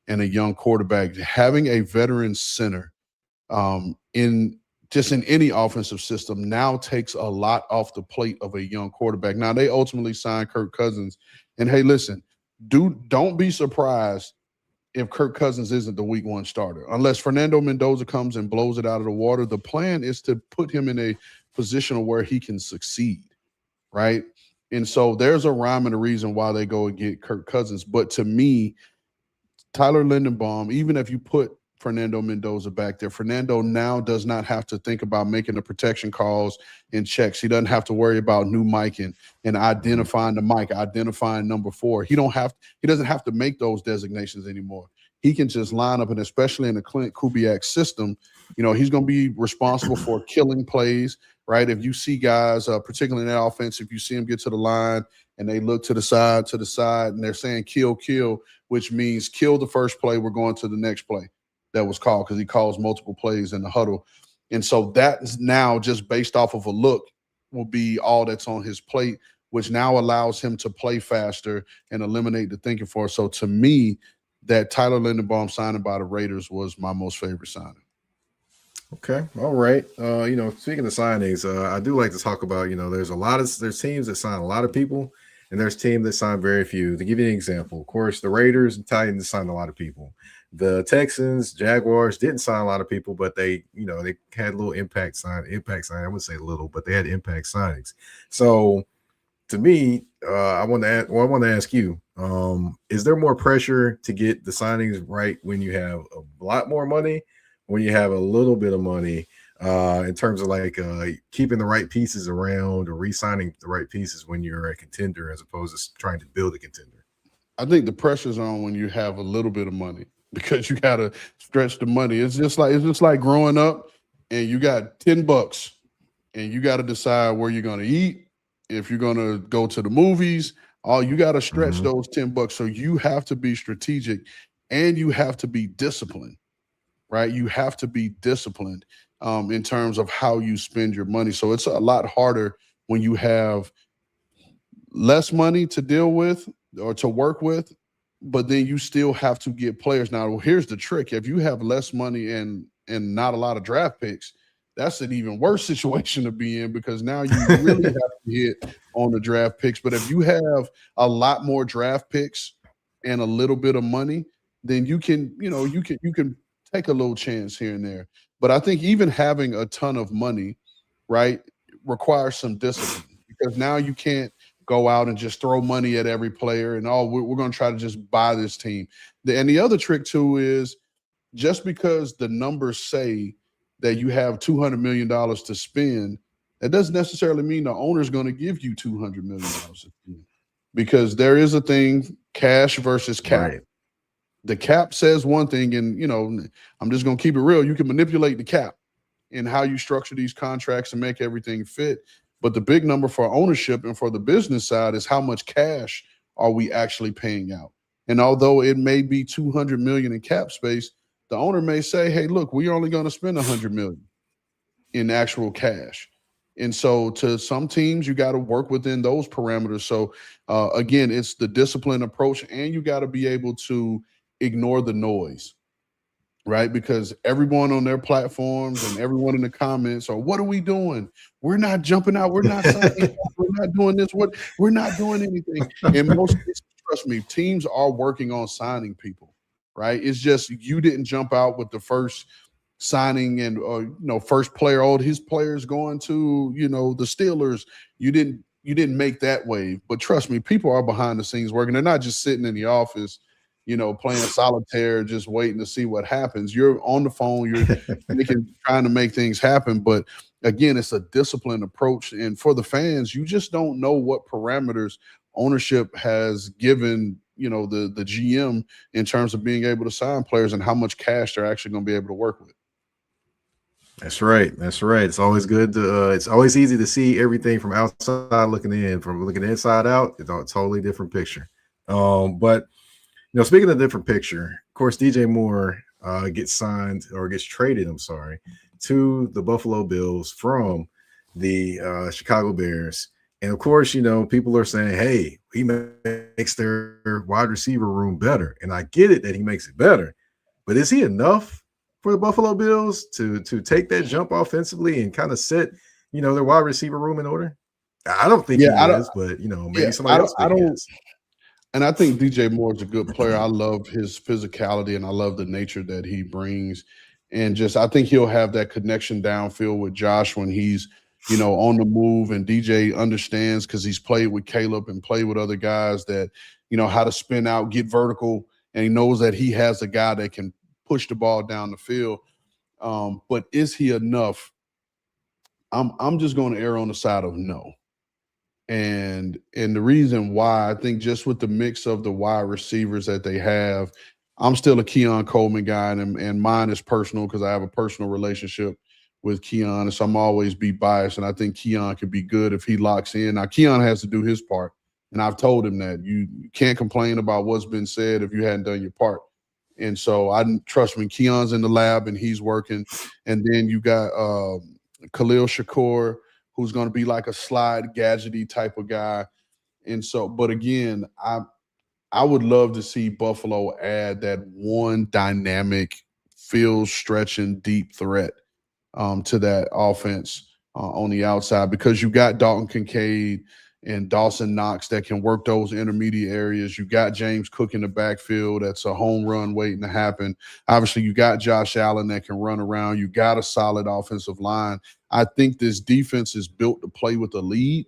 Speaker 2: and a young quarterback. Having a veteran center in any offensive system now takes a lot off the plate of a young quarterback. Now, they ultimately signed Kirk Cousins, and hey, listen, don't be surprised if Kirk Cousins isn't the week 1 starter. Unless Fernando Mendoza comes and blows it out of the water, the plan is to put him in a position where he can succeed, right? And so there's a rhyme and a reason why they go and get Kirk Cousins. But to me, Tyler Linderbaum, even if you put Fernando Mendoza back there, Fernando now does not have to think about making the protection calls and checks. He doesn't have to worry about new micing and identifying the mic, identifying number 4. He doesn't have to make those designations anymore. He can just line up, and especially in the Clint Kubiak system, he's going to be responsible for killing plays, right? If you see guys, particularly in that offense, if you see them get to the line and they look to the side, and they're saying kill, which means kill the first play, we're going to the next play that was called, because he calls multiple plays in the huddle. And so that is now just based off of a look will be all that's on his plate, which now allows him to play faster and eliminate the thinking for. So to me, that Tyler Linderbaum signing by the Raiders was my most favorite signing.
Speaker 1: Okay. All right. Speaking of signings, I do like to talk about, there's teams that sign a lot of people and there's teams that sign very few. To give you an example, of course, the Raiders and Titans signed a lot of people. The Texans, Jaguars didn't sign a lot of people, but they had little impact sign. I wouldn't say little, but they had impact signings. So to me, I want to ask you, is there more pressure to get the signings right when you have a lot more money, when you have a little bit of money, in terms of like keeping the right pieces around or re-signing the right pieces when you're a contender as opposed to trying to build a contender?
Speaker 2: I think the pressure's on when you have a little bit of money, because you got to stretch the money. It's just like growing up and you got $10 and you got to decide where you're going to eat, if you're going to go to the movies. You got to stretch those $10. So you have to be strategic and you have to be disciplined, right? You have to be disciplined in terms of how you spend your money. So it's a lot harder when you have less money to deal with or to work with, but then you still have to get players. Now, here's the trick. If you have less money and not a lot of draft picks, that's an even worse situation to be in, because now you really have to hit on the draft picks. But if you have a lot more draft picks and a little bit of money, then you can take a little chance here and there. But I think even having a ton of money, right, requires some discipline, because now you can't go out and just throw money at every player and we're going to try to just buy this team. And the other trick too is, just because the numbers say that you have $200 million to spend, that doesn't necessarily mean the owner's going to give you $200 million to spend, because there is a thing, cash versus cap. Right. The cap says one thing, and I'm just going to keep it real. You can manipulate the cap in how you structure these contracts and make everything fit. But the big number for ownership and for the business side is how much cash are we actually paying out. And although it may be 200 million in cap space, the owner may say, hey, look, we're only going to spend 100 million in actual cash. And so to some teams, you got to work within those parameters. So again, it's the disciplined approach, and you got to be able to ignore the noise, right? Because everyone on their platforms and everyone in the comments are, what are we doing? We're not jumping out. We're not signing. We're not doing this. We're not doing anything. In most cases, trust me, teams are working on signing people, right? It's just you didn't jump out with the first signing and first player. Oh, his player's going to the Steelers. You didn't make that wave. But trust me, people are behind the scenes working. They're not just sitting in the office playing solitaire, just waiting to see what happens. You're on the phone, you're trying to make things happen. But again, it's a disciplined approach. And for the fans, you just don't know what parameters ownership has given, the GM in terms of being able to sign players and how much cash they're actually going to be able to work with.
Speaker 1: That's right. That's right. It's always good to it's always easy to see everything from outside looking in. From looking inside out, it's a totally different picture. But speaking of different picture, of course, DJ Moore gets signed or gets traded, to the Buffalo Bills from the Chicago Bears. And of course, people are saying, hey, he makes their wide receiver room better. And I get it that he makes it better. But is he enough for the Buffalo Bills to take that jump offensively and kind of set, their wide receiver room in order? I don't think he is, but, maybe somebody else is.
Speaker 2: And I think DJ Moore is a good player. I love his physicality and I love the nature that he brings. And I think he'll have that connection downfield with Josh when he's, on the move. And DJ understands because he's played with Caleb and played with other guys that, how to spin out, get vertical. And he knows that he has a guy that can push the ball down the field. But is he enough? I'm just going to err on the side of no. And the reason why, I think just with the mix of the wide receivers that they have, I'm still a Keon Coleman guy, and mine is personal because I have a personal relationship with Keon, and so I'm always be biased, and I think Keon could be good if he locks in. Now, Keon has to do his part, and I've told him that. You can't complain about what's been said if you hadn't done your part. And so trust me, Keon's in the lab, and he's working. And then you got Khalil Shakur, who's going to be like a slide gadgety type of guy. And so, but again, I would love to see Buffalo add that one dynamic field stretching deep threat to that offense on the outside, because you got Dalton Kincaid and Dawson Knox that can work those intermediate areas. You got James Cook in the backfield. That's a home run waiting to happen. Obviously, you got Josh Allen that can run around. You got a solid offensive line. I think this defense is built to play with a lead,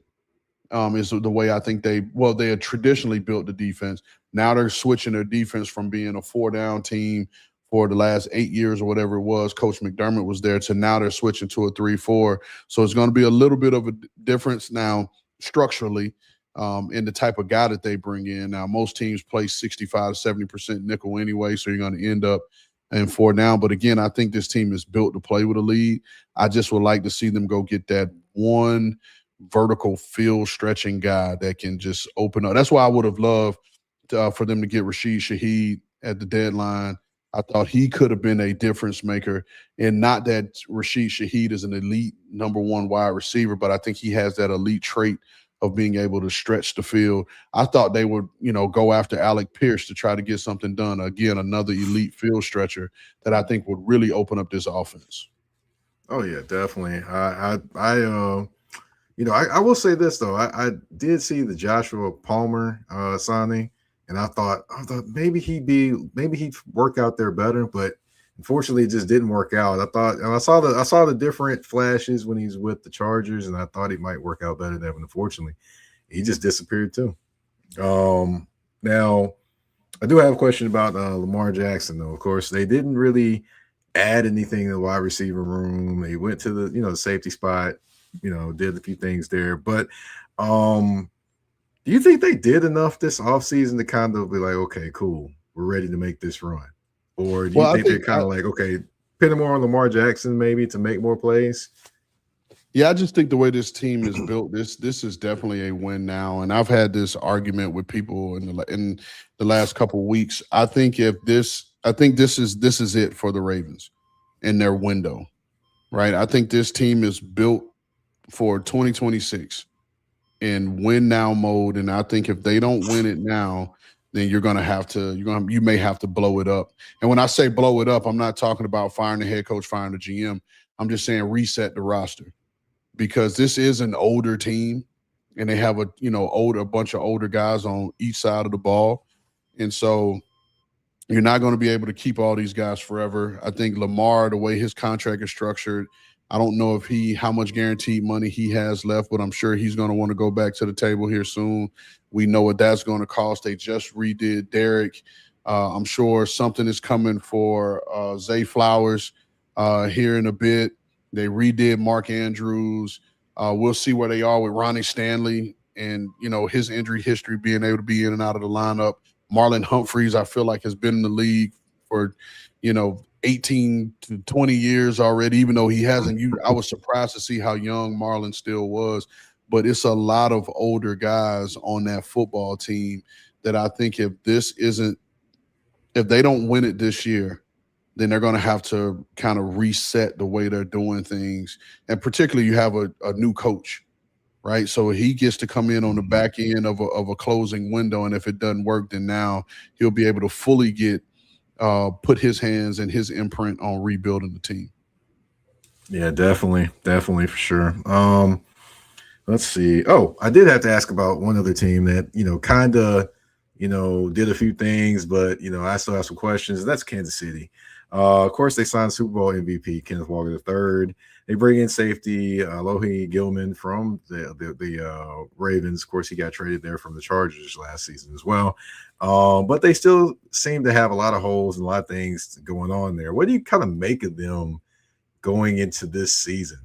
Speaker 2: is the way I think they had traditionally built the defense. Now they're switching their defense from being a 4-down team for the last 8 years or whatever it was. Coach McDermott was there, to now they're switching to a 3-4. So it's going to be a little bit of a difference now structurally in the type of guy that they bring in. Now, most teams play 65 to 70% nickel anyway, so you're going to end up in 4 down. But again, I think this team is built to play with a lead. I just would like to see them go get that one vertical field stretching guy that can just open up. That's why I would have loved for them to get Rashid Shaheed at the deadline. I thought he could have been a difference maker, and not that Rashid Shaheed is an elite number 1 wide receiver, but I think he has that elite trait of being able to stretch the field. I thought they would, go after Alec Pierce to try to get something done. Again, another elite field stretcher that I think would really open up this offense.
Speaker 1: Oh yeah, definitely. I will say this though. I did see the Joshua Palmer signing, and I thought maybe he'd work out there better, but unfortunately it just didn't work out. I saw the different flashes when he's with the Chargers, and I thought he might work out better there, but unfortunately he just disappeared too. Now I do have a question about Lamar Jackson though. Of course, they didn't really add anything in the wide receiver room. They went to the safety spot, did a few things there, but do you think they did enough this offseason to kind of be like, okay, cool, we're ready to make this run? Or do you think they're kind of like, okay, pinning more on Lamar Jackson maybe to make more plays?
Speaker 2: Yeah, I just think the way this team is built, this is definitely a win now. And I've had this argument with people in the last couple of weeks. I think this is it for the Ravens in their window, right? I think this team is built for 2026 in win now mode. And I think if they don't win it now, then you may have to blow it up. And when I say blow it up, I'm not talking about firing the head coach, firing the GM. I'm just saying reset the roster because this is an older team and they have a bunch of older guys on each side of the ball. And so you're not going to be able to keep all these guys forever. I think Lamar, the way his contract is structured, I don't know how much guaranteed money he has left, but I'm sure he's going to want to go back to the table here soon. We know what that's going to cost. They just redid Derek. I'm sure something is coming for Zay Flowers here in a bit. They redid Mark Andrews. We'll see where they are with Ronnie Stanley and, his injury history, being able to be in and out of the lineup. Marlon Humphreys, I feel like, has been in the league for, 18 to 20 years already, even though he hasn't. I was surprised to see how young Marlon still was. But it's a lot of older guys on that football team that I think if they don't win it this year, then they're going to have to kind of reset the way they're doing things. And particularly you have a new coach, right? So he gets to come in on the back end of a closing window. And if it doesn't work, then now he'll be able to fully put his hands and his imprint on rebuilding the team.
Speaker 1: Yeah, definitely for sure. Let's see. Oh, I did have to ask about one other team that kind of did a few things, but I still have some questions. That's Kansas City. Of course, they signed Super Bowl MVP Kenneth Walker III. They bring in safety Alohi Gilman from the Ravens. Of course, he got traded there from the Chargers last season as well. But they still seem to have a lot of holes and a lot of things going on there. What do you kind of make of them going into this season?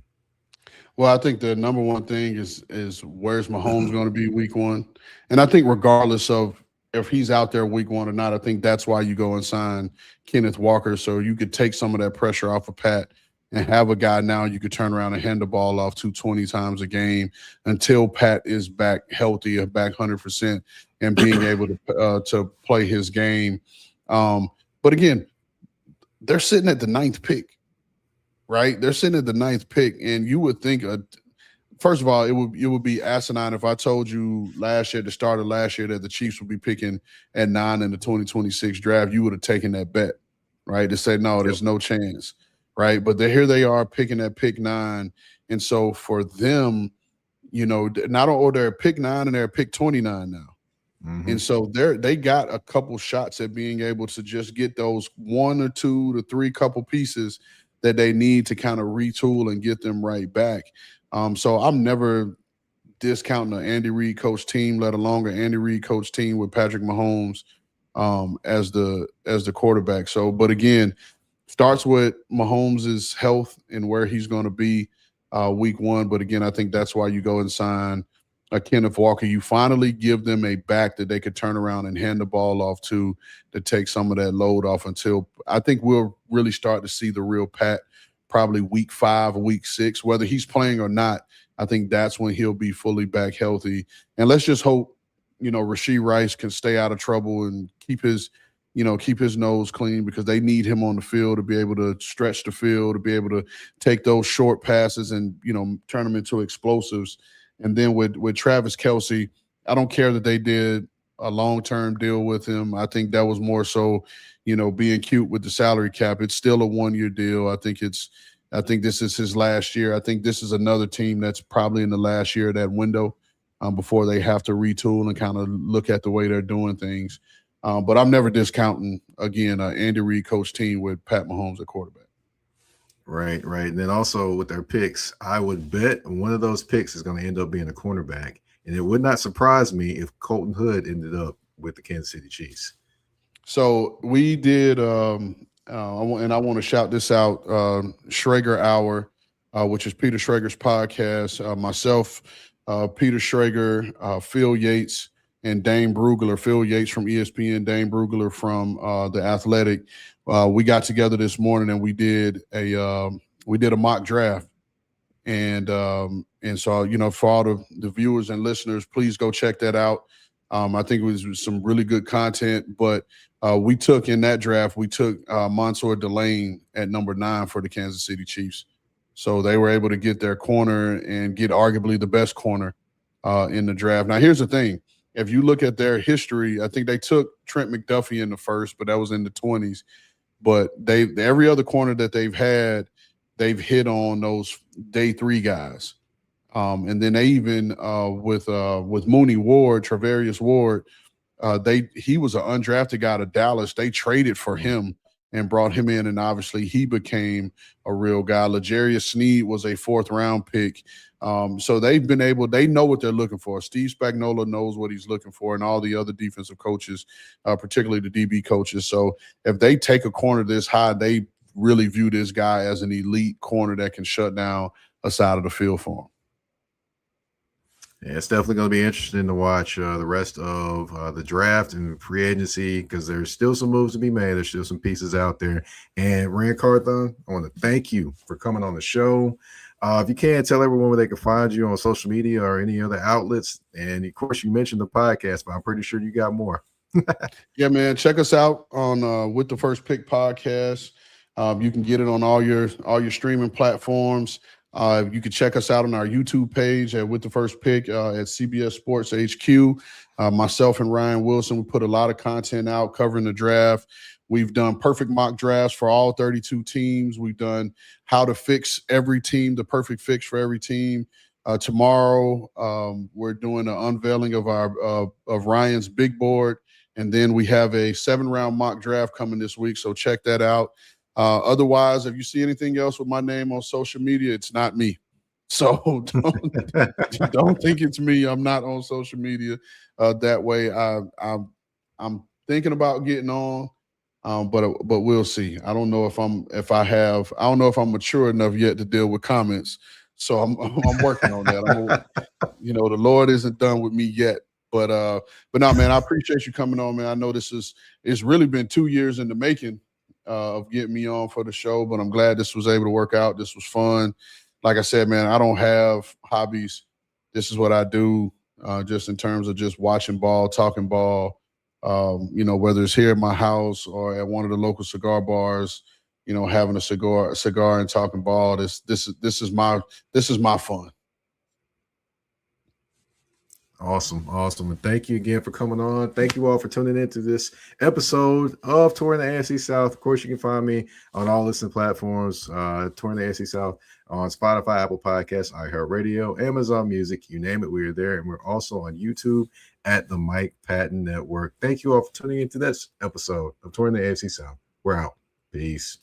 Speaker 2: Well, I think the number one thing is where's Mahomes going to be week one? And I think regardless of if he's out there week one or not, I think that's why you go and sign Kenneth Walker, so you could take some of that pressure off of Pat and have a guy now you could turn around and hand the ball off to 20 times a game until Pat is back healthy or back 100% and being able to play his game. But again, they're sitting at the 9th pick, right? They're sitting at the 9th pick, and you would think first of all, it would be asinine if I told you last year, the start of last year, that the Chiefs would be picking at 9 in the 2026 draft. You would have taken that bet, right? To say, no, there's no chance, right? But here they are picking at pick 9. And so for them, they're pick 9 and they're pick 29 now. Mm-hmm. And so they got a couple shots at being able to just get those 1 or 2 to 3 couple pieces that they need to kind of retool and get them right back. So I'm never discounting an Andy Reid coach team, let alone an Andy Reid coach team with Patrick Mahomes as the quarterback. So, but again, starts with Mahomes' health and where he's going to be week one. But again, I think that's why you go and sign a Kenneth Walker. You finally give them a back that they could turn around and hand the ball off to take some of that load off until I think we'll really start to see the real Pat probably week 5 or week 6, whether he's playing or not. I think that's when he'll be fully back healthy. And let's just hope, Rashee Rice can stay out of trouble and keep his nose clean, because they need him on the field to be able to stretch the field, to be able to take those short passes and, turn them into explosives. And then with Travis Kelce, I don't care that they did a long-term deal with him. I think that was more so, being cute with the salary cap. It's still a 1-year deal. I think this is his last year. I think this is another team that's probably in the last year of that window before they have to retool and kind of look at the way they're doing things. But I'm never discounting, again, Andy Reid coach team with Pat Mahomes at quarterback.
Speaker 1: Right. And then also with their picks, I would bet one of those picks is going to end up being a cornerback. And it would not surprise me if Colton Hood ended up with the Kansas City Chiefs.
Speaker 2: So we did, and I want to shout this out, Schrager Hour, which is Peter Schrager's podcast. Myself, Peter Schrager, Phil Yates, and Dane Brugler, Phil Yates from ESPN, Dane Brugler from The Athletic. We got together this morning and we did a mock draft. And so, for all the viewers and listeners, please go check that out. I think it was some really good content, but we took Mansour Delane at number 9 for the Kansas City Chiefs. So they were able to get their corner and get arguably the best corner in the draft. Now, here's the thing. If you look at their history, I think they took Trent McDuffie in the first, but that was in the 20s. But every other corner that they've had, they've hit on those day 3 guys. And then they even with Mooney Ward, Travarius Ward, he was an undrafted guy to Dallas. They traded for him and brought him in, and obviously he became a real guy. L'Jarius Sneed was a 4th-round pick. So they know what they're looking for. Steve Spagnuolo knows what he's looking for, and all the other defensive coaches, particularly the DB coaches. So if they take a corner this high, they really view this guy as an elite corner that can shut down a side of the field for him.
Speaker 1: Yeah, it's definitely going to be interesting to watch the rest of the draft and free agency, because there's still some moves to be made. There's still some pieces out there. And Ran Carthon, I want to thank you for coming on the show. If you can, tell everyone where they can find you on social media or any other outlets. And, of course, you mentioned the podcast, but I'm pretty sure you got more.
Speaker 2: Yeah, man. Check us out on With the First Pick podcast. You can get it on all your streaming platforms. You can check us out on our YouTube page at With the First Pick at CBS Sports HQ. Myself and Ryan Wilson, we put a lot of content out covering the draft. We've done perfect mock drafts for all 32 teams. We've done how to fix every team, the perfect fix for every team. Tomorrow, we're doing an unveiling of of Ryan's big board, and then we have a 7-round mock draft coming this week. So check that out. Otherwise, if you see anything else with my name on social media, it's not me. So don't think it's me. I'm not on social media that way. I'm thinking about getting on, but we'll see. I don't know if I'm mature enough yet to deal with comments. So I'm working on that. The Lord isn't done with me yet. But no, man, I appreciate you coming on, man. I know it's really been 2 years in the making of getting me on for the show, but I'm glad this was able to work out. This was fun. Like I said, man, I don't have hobbies. This is what I do, just in terms of just watching ball, talking ball, whether it's here at my house or at one of the local cigar bars, having a cigar and talking ball. This is my fun.
Speaker 1: Awesome. And thank you again for coming on. Thank you all for tuning in to this episode of Touring the AFC South. Of course, you can find me on all listening platforms, Touring the AFC South on Spotify, Apple Podcasts, iHeartRadio, Amazon Music, you name it, we're there. And we're also on YouTube at the Mike Patton Network. Thank you all for tuning into this episode of Touring the AFC South. We're out. Peace.